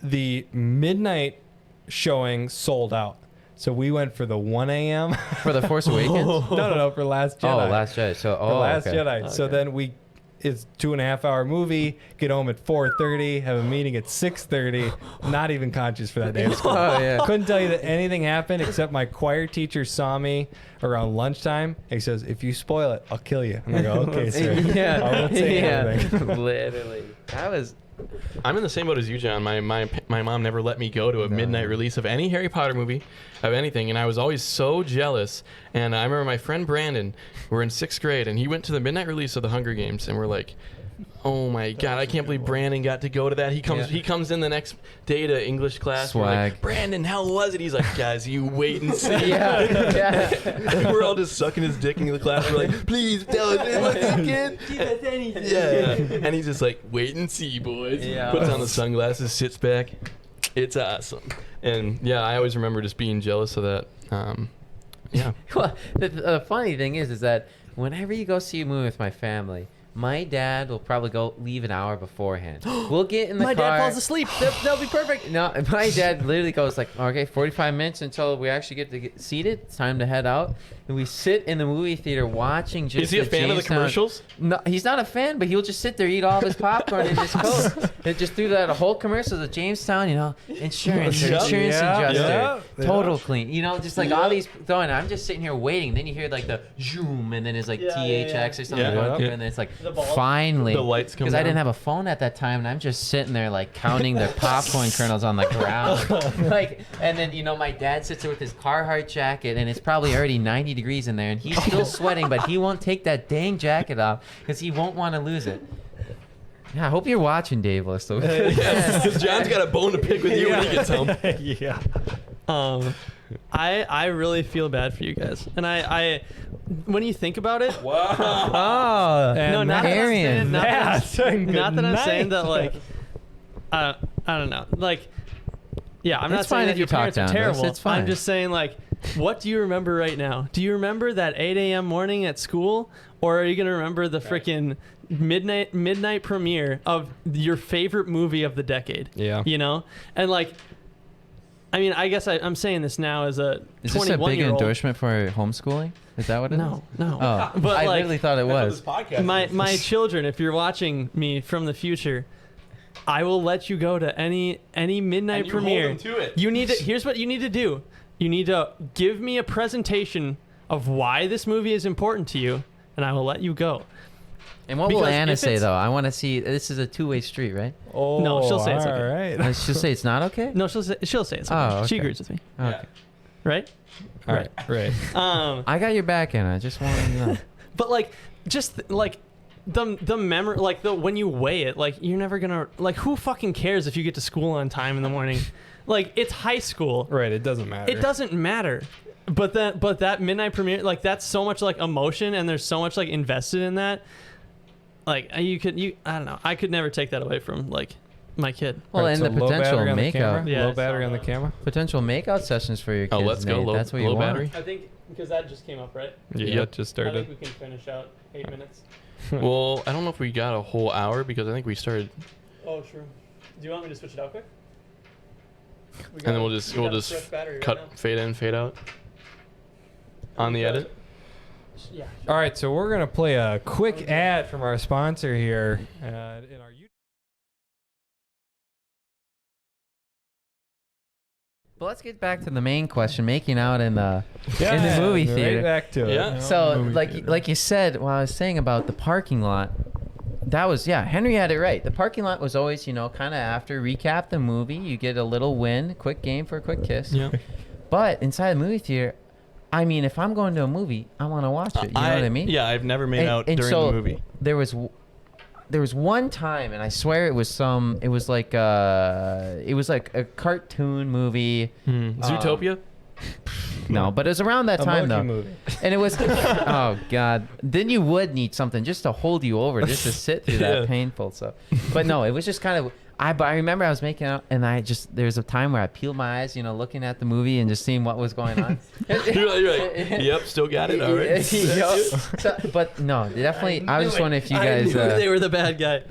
the midnight showing sold out. So we went for the 1 a.m. For The Force Awakens? no, for Last Jedi. Oh, Last Jedi. So, For Last okay. Jedi. So Okay. then it's 2.5 hour movie. Get home at 4:30. Have a meeting at 6:30. Not even conscious for that day of school. Oh, yeah. Couldn't tell you that anything happened except my choir teacher saw me around lunchtime. He says, "If you spoil it, I'll kill you." And I go, "Okay, sir." I won't say anything. Literally. I'm in the same boat as you, John. My mom never let me go to a midnight release of any Harry Potter movie, of anything, and I was always so jealous. And I remember my friend Brandon, we're in 6th grade, and he went to the midnight release of the Hunger Games, and we're like, oh my God, I can't believe Brandon got to go to that. He comes in the next day to English class. Swag. We're like, Brandon, how was it? He's like, guys, you wait and see. Yeah. We're all just sucking his dick in the class. We're like, please tell us it was a kid. Give us anything. Yeah. And he's just like, wait and see, boys. Yeah. Puts on the sunglasses, sits back. It's awesome. And yeah, I always remember just being jealous of that. Yeah. Well, the funny thing is that whenever you go see a movie with my family, my dad will probably leave an hour beforehand. We'll get in the car. My dad falls asleep. That'll be perfect. No, my dad literally goes like, okay, 45 minutes until we actually get seated. It's time to head out. And we sit in the movie theater watching just Is he a fan of the commercials? No, he's not a fan, but he'll just sit there, eat all of his popcorn in his coat. And just through that whole commercial of Jamestown, insurance adjuster, total clean. Just like all these throwing. I'm just sitting here waiting. Then you hear like the zoom, and then it's like THX or something going through, and then it's like finally The lights come because I down. didn't have a phone at that time, and I'm just sitting there like counting the popcorn kernels on the ground. And then my dad sits there with his Carhartt jacket, and it's probably already 90 degrees in there, and he's still sweating, but he won't take that dang jacket off because he won't want to lose it. Yeah, I hope you're watching, Dave Listo. Yes. John's got a bone to pick with you when he gets home. Yeah. I really feel bad for you guys, and I when you think about it, Oh, no, not that I'm saying, not that I'm saying that like, I don't know, like, yeah, I'm It's not fine saying if that you your talk parents are down to us. terrible. It's fine. I'm just saying like, what do you remember right now? Do you remember that 8 a.m. morning at school, or are you gonna remember the freaking midnight premiere of your favorite movie of the decade? Yeah. And like, I mean, I guess I'm saying this now as a is this a big 21-year-old. endorsement for homeschooling? Is that what it is? No. Oh, But I like, literally thought it was. my children, if you're watching me from the future, I will let you go to any midnight And you hold premiere. them to it. You need to. Here's what you need to do. You need to give me a presentation of why this movie is important to you, and I will let you go. And what will Because Anna if say it's- though? I want to see. This is a two-way street, right? Oh, No, she'll say it's okay. all right. She'll say it's not okay. No, she'll say it's okay. Oh, She okay. agrees with me, Okay. right? All right. Right. I got your back, Anna. I just wanted to know. But like, just like the memory, like when you weigh it, like you're never gonna like. Who fucking cares if you get to school on time in the morning? Like, it's high school. Right. It doesn't matter. It doesn't matter. But that midnight premiere, like, that's so much like emotion, and there's so much like invested in that. Like, I don't know. I could never take that away from like my kid. Well, Right, and so the low potential battery on the makeout, camera? Yeah, Low I battery saw on the that. camera. potential makeout sessions for your kids. Oh, let's go. Nate. Low, That's what you low want. battery. I think because that just came up, right? Yeah. Yep. It just I think started. we can finish out 8 minutes. Well, I don't know if we got a whole hour because I think we started, Oh, true. Do you want me to switch it out quick? and then we'll just cut fade in, fade out on the edit. Yeah. All right. So we're gonna play a quick ad from our sponsor here in our YouTube. But let's get back to the main question: making out in the movie theater. Right back to it. Yeah. So, Movie theater. like you said, what I was saying about the parking lot, that was Henry had it right. The parking lot was always, kind of after recap the movie, you get a little win, quick game for a quick kiss. Yeah. But inside the movie theater, I mean, if I'm going to a movie, I want to watch it. You know what I mean? Yeah, I've never made out during so the movie. There was one time, and I swear it was like a cartoon movie. Zootopia? No, but it was around that A time monkey though. movie. And it was, oh God. Then you would need something just to hold you over, just to sit through that Yeah. painful stuff. But no, it was just kind of, I remember I was making out, and there was a time where I peeled my eyes, looking at the movie and just seeing what was going on. You're like, yep, still got it. All right. Yup. But no, definitely, I was just wondering if you I guys, knew they were the bad guy.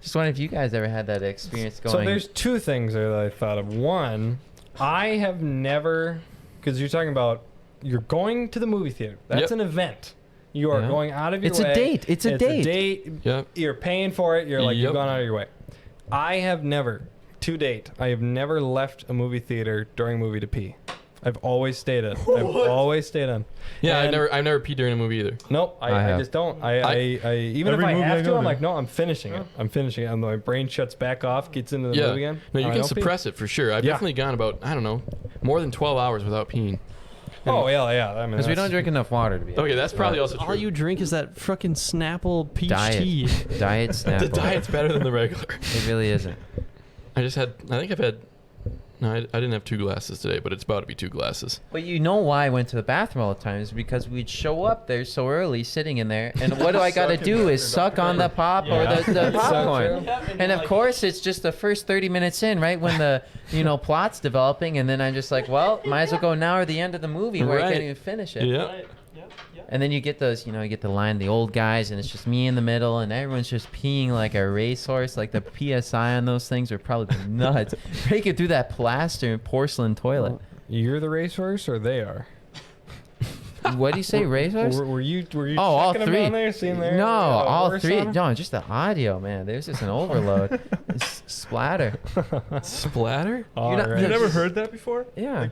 just wondering if you guys ever had that experience going. So there's two things there that I thought of. One, I have never, because you're talking about you're going to the movie theater. That's Yep. an event. You are Yeah. going out of your It's way. a date. It's a date. Yep. You're paying for it. You're like, Yep. you've gone out of your way. I have never, to date, I have never left a movie theater during a movie to pee. I've always stayed in. I've always stayed in. Yeah, And- I've never peed during a movie either. Nope, I I have. just don't. I even if Every I movie I have go to, I'm to. like, no, I'm finishing it. I'm finishing it. And my brain shuts back off, gets into the Yeah. movie again. No, you I can don't pee. suppress it for sure. I've Yeah. definitely gone about, I don't know, more than 12 hours without peeing. Oh yeah. I mean, Because we that's- don't drink enough water to be. Okay, that's probably also true. All you drink is that fucking Snapple peach Diet. tea. Diet Snapple. The diet's better than the regular. It really isn't. I think I've had, no, I didn't have 2 glasses today, but it's about to be 2 glasses. But you know why I went to the bathroom all the time is because we'd show up there so early, sitting in there, and what do I got to do is suck on the pop or Yeah. the That's so popcorn. true. And of course, it's just the first 30 minutes in, right when the plot's developing, and then I'm just like, well, might as well go now or the end of the movie where I Right. can't even finish it. Yeah. And then you get those, you get the line, the old guys, and it's just me in the middle, and everyone's just peeing like a racehorse. Like the PSI on those things are probably nuts. Breaking through that plaster and porcelain toilet. You're the racehorse, or they are? What do you say, racehorse? Were you? Oh, all checking them three. down there, seeing their, No, all horse three. on 'em? No, just the audio, man. There's just an overload. Splatter. Splatter? All not- right. You never heard that before? Yeah.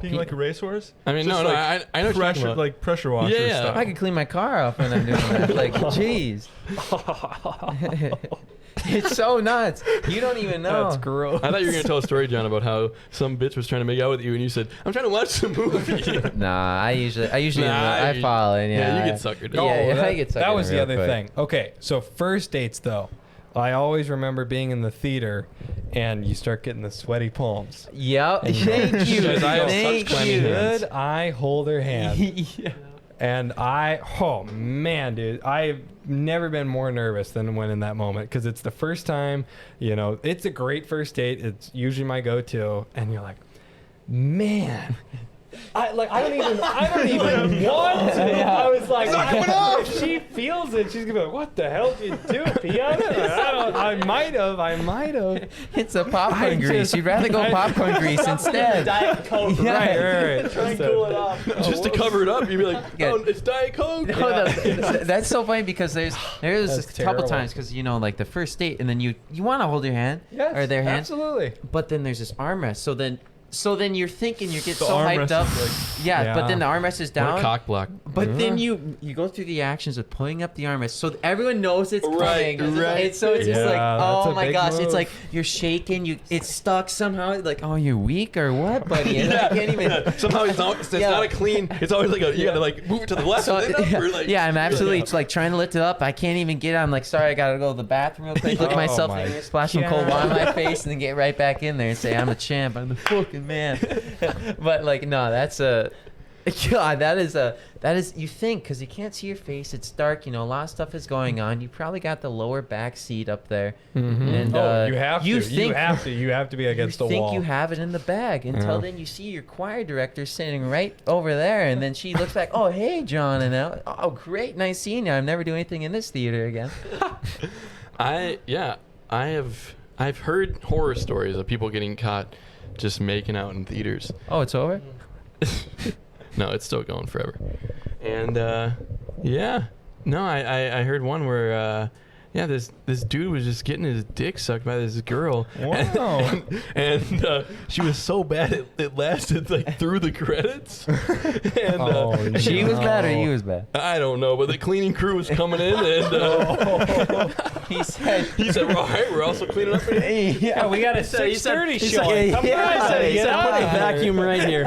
Peeing like a racehorse? I mean, Just no, like I know what you're talking pressure, about. like pressure washer Yeah. stuff. I could clean my car off when I'm doing that. Like, jeez. It's so nuts. You don't even know. That's gross. I thought you were going to tell a story, John, about how some bitch was trying to make out with you, and you said, I'm trying to watch the movie. Nah, I usually, Nah, I you- fall in. Yeah, you get suckered. Yeah, No, I get suckered that in was the real other quick. thing. Okay, so first dates though, I always remember being in the theater, and you start getting the sweaty palms. Yep. And Thank you. Guys, I have such Thank clammy you. hands. Should I hold her hand? Yeah. And oh man, dude, I've never been more nervous than when in that moment, because it's the first time, it's a great first date. It's usually my go-to, and you're like, man. I don't even want to. I was like, if she feels it, she's gonna be like, what the hell did you do? Pee on it? I might have. It's a popcorn I grease. just- You'd rather go popcorn grease instead. Diet Coke. Yeah. Right. Try and cool it off. Just to cover it up, you'd be like, Yeah. oh, it's Diet Coke. No, that's so funny because there's That's a couple terrible. times because like the first date and then you want to hold your hand or their hand, Absolutely. but then there's this armrest. So then you're thinking you get The so armrest hyped up. is Yeah, but then the Yeah. armrest is What a down. cock block. But then you go through the actions of pulling up the armrest, so everyone knows it's Right, coming. right. And so it's just like, Yeah, that's oh a my big gosh, it's move. like you're shaking, it's stuck somehow. Like, oh, you're weak or what, buddy? And I can't even. Somehow it's Yeah. not a clean. It's always like you gotta like move it to the left So, and then up, or like yeah, I'm absolutely it's like trying to lift it up. I can't even get it. I'm like, sorry, I gotta go to the bathroom real quick. Look at Oh myself, my splash some cold water on my face, and then get right back in there and say, I'm a champ. I'm the fucking man. But like, no, that's a. God, that is you think because you can't see your face. It's dark. A lot of stuff is going on. You probably got the lower back seat up there, and You have to. You have to be you against the think wall. you have it in the bag until Yeah. then you see your choir director sitting right over there, and then she looks back, oh hey John, and oh great, nice seeing you. I'm never doing anything in this theater again. I've heard horror stories of people getting caught just making out in theaters. Oh, it's over. No, it's still going forever. And I heard one where this dude was just getting his dick sucked by this girl. Wow. And she was so bad it lasted like through the credits. And She was bad or no. he was bad? I don't know, but the cleaning crew was coming in and He said. he said, all right, we're also cleaning up. Yeah, we got a He said- 6:30 he show. said- Come yeah, on, he said- get he said, out put of the here. Vacuum right here.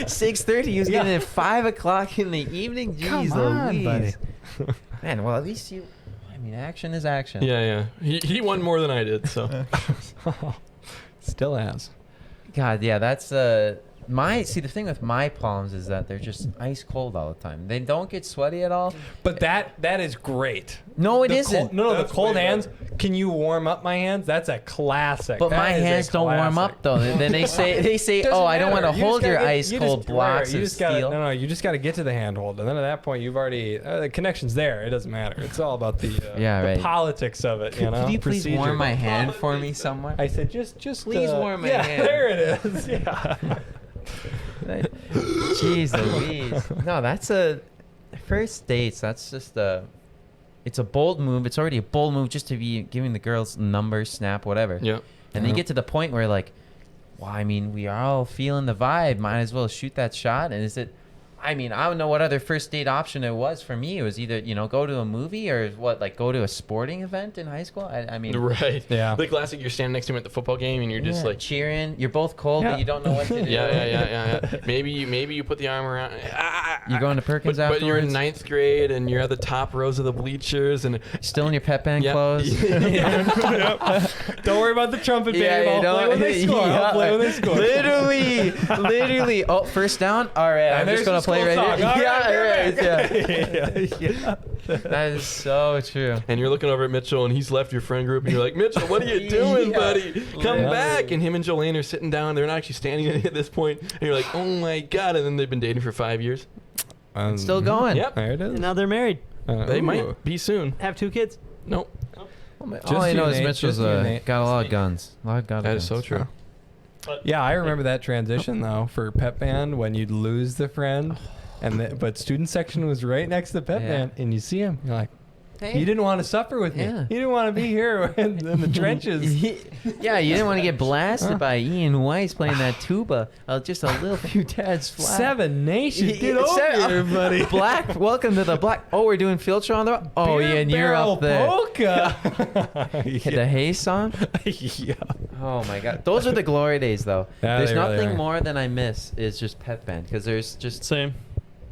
6:30. He was getting it at 5 o'clock in the evening. Jeez, Come on, Louise. buddy. Man, well at least you. I mean, action is action. Yeah. He won more than I did, so. Still has. God, yeah, that's the thing with my palms is that they're just ice cold all the time. They don't get sweaty at all. But that is great. No, it The isn't. cold- no, That's the cold way hands. Can you warm up my hands? That's a classic. But That my is a hands don't warm classic. up though. Then they say, Doesn't oh, I don't want matter. to You just hold your gotta get- ice you cold just- blocks you of just gotta, steel. No, you just got to get to the handhold, and then at that point, you've already the connection's there. It doesn't matter. It's all about the Yeah, the right. politics of it. You know, Could you please procedure. warm my hand for me somewhere? I said, just Please warm my yeah, hand. there it is. Yeah. Jeez Louise. No, that's a first dates. That's just it's a bold move. It's already a bold move just to be giving the girls numbers, snap, whatever. Yeah. And then you get to the point where like well, I mean, we are all feeling the vibe. Might as well shoot that shot. And is it? I mean, I don't know what other first date option it was for me. It was either, go to a movie or go to a sporting event in high school. I mean, Right. Yeah. The classic, you're standing next to him at the football game and you're just like cheering. You're both cold, Yeah. but you don't know what to do. yeah. Maybe you put the arm around. You going to Perkins but afterwards? you're in 9th grade and you're at the top rows of the bleachers and Still in your pep band Yeah. clothes. Don't worry about the trumpet, babe. Yeah, you I'll play don't- when they score. Yeah. I'll play when they score. Literally. Oh, first down. All right, I'm there's just gonna the play school right song. here. All right, Yeah. That is so true. and you're looking over at Mitchell and he's left your friend group and you're like, Mitchell, what are you doing, Yeah. buddy? Come Yeah. back. And him and Jolene are sitting down. They're not actually standing at this point. And you're like, oh my God. And then they've been dating for 5 years. Still going. Yep. There it is. And now they're married, They Ooh. might be soon. have 2 kids. Nope. All I you, know is Nate. Mitchell's Just you, Nate. got a lot of guns. A lot of gun That is guns. so true. Yeah, I remember that transition though for pep band when you'd lose the friend, but student section was right next to pep Yeah. band, and you see him, you're like, Hey. you didn't want to suffer with me. Yeah. You didn't want to be here in the trenches. Yeah, you didn't want to get blasted by Ian Weiss playing that tuba. Just a little few dads flat. 7 Nations, get over Seven- here, buddy. Black, welcome to the Black. Oh, we're doing field show on the. Oh, Beer yeah, and you're barrel up there. polka. Hit the hay song. yeah. Oh my God, those are the glory days, though. Yeah, There's they really nothing are. more than I miss is just pep band because there's just Same.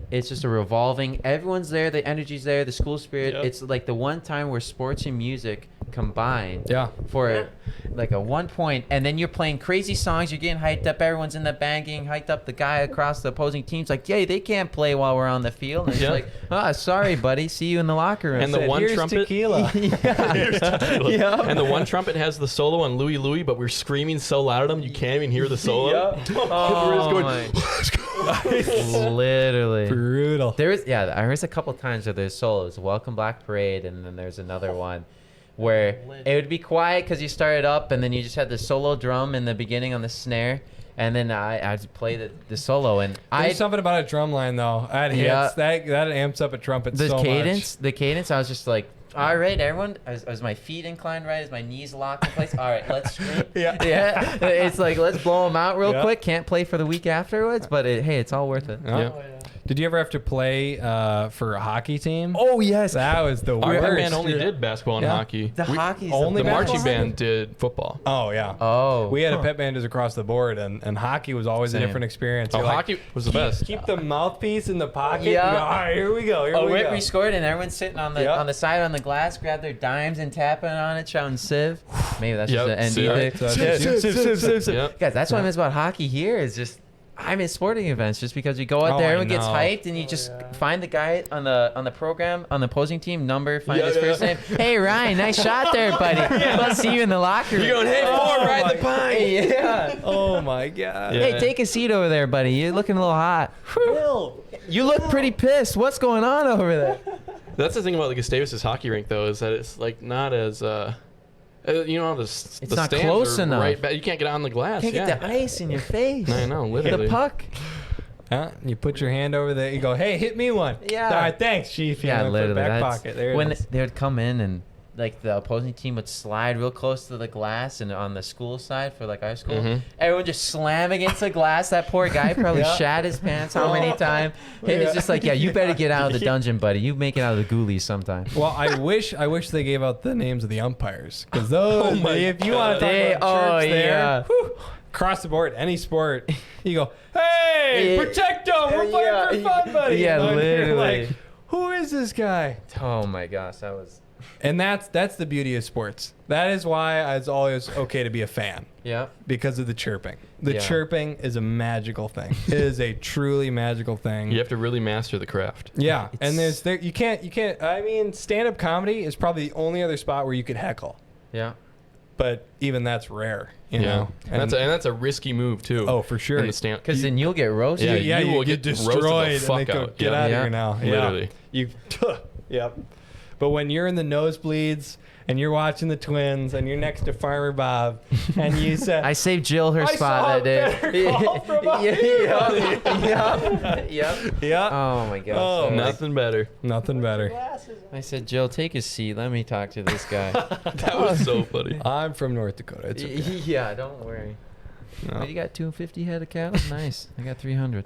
it's just a revolving. Everyone's there, the energy's there, the school spirit. Yep. It's like the one time where sports and music combine. Yeah. For like a 1 point, and then you're playing crazy songs. You're getting hyped up. Everyone's in the band getting hyped up. The guy across the opposing team's like, "Yay, they can't play while we're on the field." And it's Yeah. like, sorry, buddy. See you in the locker room." And the Said, one "Here's trumpet. tequila." Yeah. And the one trumpet has the solo on Louie Louie, but we're screaming so loud at him you can't even hear the solo. Oh, Going, my. "Let's go." Literally. Brutal. There's a couple times where there's solos. Welcome Black Parade, and then there's another one where it would be quiet because you started up, and then you just had the solo drum in the beginning on the snare, and then I'd play the solo, and There's something about a drum line though. That hits. Yeah. That amps up a trumpet the so cadence, I was just like, all right, everyone, as my feet inclined right, as my knees locked in place, all right, let's scream. Yeah. Yeah, it's like, let's blow them out real Yeah. quick. Can't play for the week afterwards, but hey, it's all worth it. much. Yeah. Did you ever have to play for a hockey team? Oh yes, That was the Our worst. band only did basketball and Yeah. hockey. the hockey's only The marching basketball? band did football. Oh yeah. Oh, We had a pep band just across the board, and hockey was always a Same. different experience. Oh, You're like, hockey was the best. keep the mouthpiece in the pocket. Yeah. You go, all right, here we go. Here Oh, we right, go. we scored, and everyone's sitting on the Yeah. on the side on the glass, grab their dimes and tapping on it, shouting "Civ." Maybe that's Yep, just Civ. an Right, so ND that's- thing. Civ. Yep. Guys, that's what I miss about hockey here. Is just I miss sporting events just because we go out Oh, there, I everyone gets know. hyped, and you just find the guy on the program on the opposing team number, find Yeah, his yeah. first name. Hey Ryan, nice shot there, buddy. Let's see you in the locker room. You're going, hey, Oh, forward, ride my the pine. Hey, yeah. Oh my god. Yeah. Hey, take a seat over there, buddy. You're looking a little hot. Whew. You look pretty pissed. What's going on over there? That's the thing about the Gustavus's hockey rink, though, is that it's like not as It's the not stands close are enough. Right back. You can't get on the glass. Can't yeah. get the ice in your face. I know, literally. The puck. Huh? You put your hand over there. You go, hey, hit me one. Yeah. All right, thanks, chief. You Yeah, know, literally. Back that's- pocket. There it when is. they would come in and like the opposing team would slide real close to the glass, and on the school side for like our school, Mhm. everyone just slam against the glass. That poor guy probably Yeah. shat his pants how many times. It's Yeah. just like, yeah, you better get out of the dungeon, buddy. You make it out of the ghoulies sometime. Well, I wish they gave out the names of the umpires, because those, Oh my if you want to talk They- about chirps there, yeah. whew, across the board, any sport, you go, hey, Yeah. protect them, we're playing for fun, buddy. Yeah, And you're literally. like, who is this guy? Oh my gosh, that was. And that's the beauty of sports. That is why it's always okay to be a fan, Yeah. because of the chirping. The Yeah. chirping is a magical thing. It is a truly magical thing. You have to really master the craft. Yeah, and It's- you can't. I mean, stand-up comedy is probably the only other spot where you could heckle, Yeah. but even that's rare. You Yeah. know, And that's a risky move, too. oh, for sure. In the stand. Because then you'll get roasted. Yeah, you will get get roasted the destroyed, fuck and they go, out. get Yeah. out of Yeah. here now. Yeah. Literally. You, yep. But when you're in the nosebleeds and you're watching the Twins and you're next to Farmer Bob and you said, I saved Jill her I spot saw that day. a better call from us. Yep. yeah, Oh my gosh. Oh, that was- Nothing better. nothing better. I said, Jill, take a seat. Let me talk to this guy. That was so funny. I'm from North Dakota. It's okay. Yeah, don't worry. No. Wait, you got 250 head of cattle? Nice. I got 300.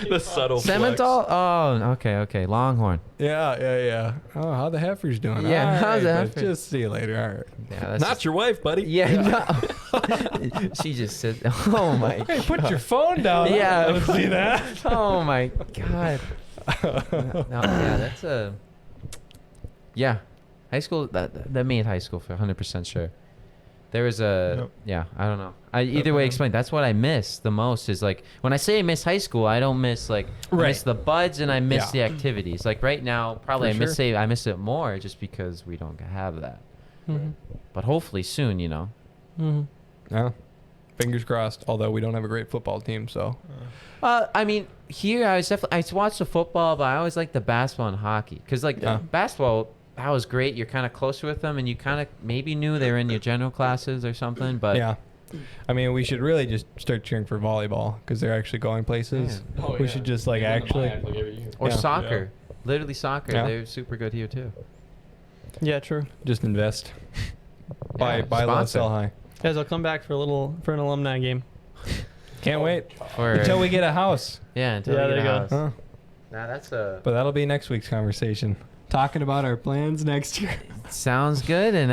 The subtle Simmental? Oh, okay. Longhorn. Yeah. Oh, how the heifer's doing? Yeah, All how's the bud, heifer? Just see you later. All right. Yeah, flex. that's Not your wife, buddy. Yeah. No. She just said, "Oh my." Hey, put your phone down. Yeah. Let's see that. Oh my God. No, yeah, that's a. Yeah, high school. That made high school for 100% sure. There was a. Yep. Yeah, I don't know. Either way, explain. That's what I miss the most. Is like when I say I miss high school, I don't miss like I Right. miss the buds and I miss Yeah. the activities. Like right now, probably For sure. I miss it more just because we don't have that. Mm-hmm. But hopefully soon, Mm-hmm. Yeah. Fingers crossed. Although we don't have a great football team, so I mean, here I watched the football, but I always liked the basketball and hockey because like Yeah. basketball, that was great. You're kind of closer with them, and you kind of maybe knew they were in your general classes or something. But yeah. I mean, we should really just start cheering for volleyball because they're actually going places. Oh, We yeah. should just like They win the actually. MIAC, like, every year. or Yeah. soccer, literally soccer. Yeah. They're super good here too. Yeah, true. Just invest. Buy Yeah, low, sponsor. sell high. Guys, I'll come back for an alumni game. Can't wait Or until we get a house. until Yeah, we there get you a go. house. Huh? Nah, that's a But that'll be next week's conversation. Talking about our plans next year. sounds good. And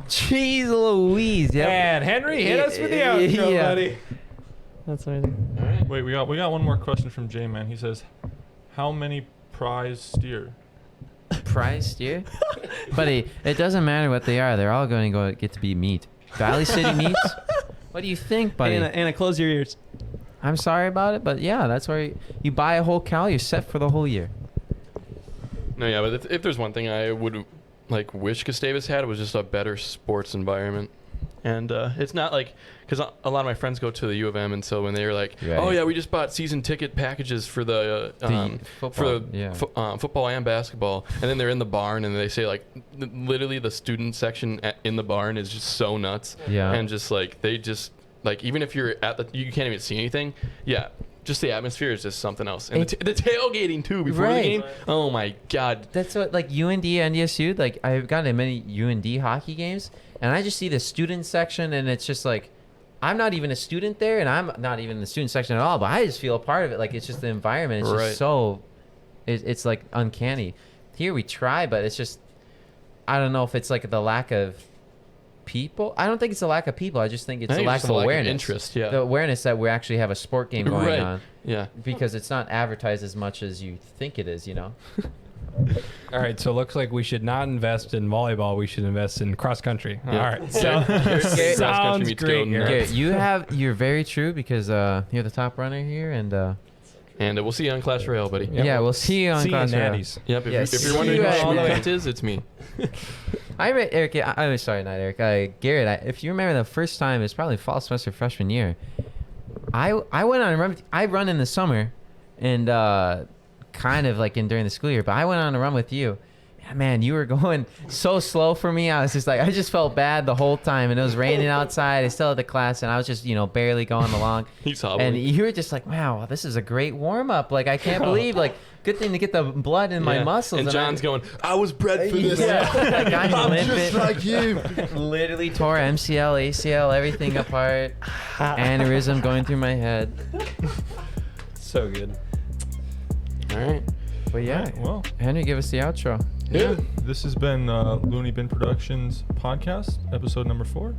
jeez Louise, yeah. And Henry, hit us with the outro, Yeah. buddy. That's amazing. Wait, we got one more question from J-Man. He says, "How many prize steer?" Prize steer, buddy. It doesn't matter what they are. They're all going to get to be meat. Valley City meats. What do you think, buddy? Anna, close your ears. I'm sorry about it, but yeah, that's where you buy a whole cow, you're set for the whole year. No, yeah, but if there's one thing I would like wish Gustavus had, it was just a better sports environment. And it's not like, because a lot of my friends go to the U of M, and so when they were like, Right. "Oh yeah, we just bought season ticket packages for the football, for the yeah. football and basketball," and then they're in the barn, and they say like, literally the student section in the barn is just so nuts. Yeah. And just like they just like even if you're at you can't even see anything. Yeah. Just the atmosphere is just something else, and the tailgating too before Right. the game. Oh my God! That's what, like, UND, NDSU, like, I've gone to many UND hockey games, and I just see the student section, and it's just like, I'm not even a student there, and I'm not even in the student section at all, but I just feel a part of it. Like, it's just the environment. It's Right. just so, it's like uncanny. Here we try, but it's just, I don't know if it's like the lack of people. I don't think it's a lack of people. I just think it's I a think lack it's of just a lack of awareness. interest, yeah. The awareness that we actually have a sport game going Right. on. Yeah. Because it's not advertised as much as you think it is, All right, so it looks like we should not invest in volleyball. We should invest in cross country. Yeah. All right. Yeah. Cross-country Sounds meets great, Golden Garrett. Garrett, you're very true because you're the top runner here, and And we'll see you on Clash Royale, buddy. yeah, we'll see you on See you, Clash Royale. Natties. Yep. If, Yes. if you're wondering who See you all the at- vet is, it's me. Eric, I'm sorry, not Eric. Garrett, if you remember the first time, it's probably fall semester freshman year. I went on a run. I run in the summer, and kind of like during the school year. But I went on a run with you. Yeah, man, you were going so slow for me. I was just like, I just felt bad the whole time, and it was raining outside. I still had the class, and I was just barely going along. He's hobbling. And you were just like, wow, this is a great warm up. Like, I can't believe, like, good thing to get the blood in my Yeah. muscles. And John's going, I was bred for this. Yeah, like, I'm I'm limping. just like you. Literally tore MCL, ACL, everything apart. Aneurysm going through my head. So good. All right. But yeah, Alright, well, Henry, give us the outro. Yeah. this has been LooneyBin Productions podcast, episode number 4.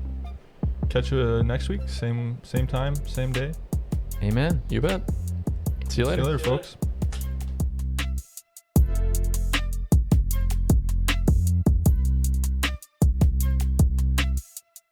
Catch you next week, same time, same day. Amen. You bet. See you See later. you later, folks.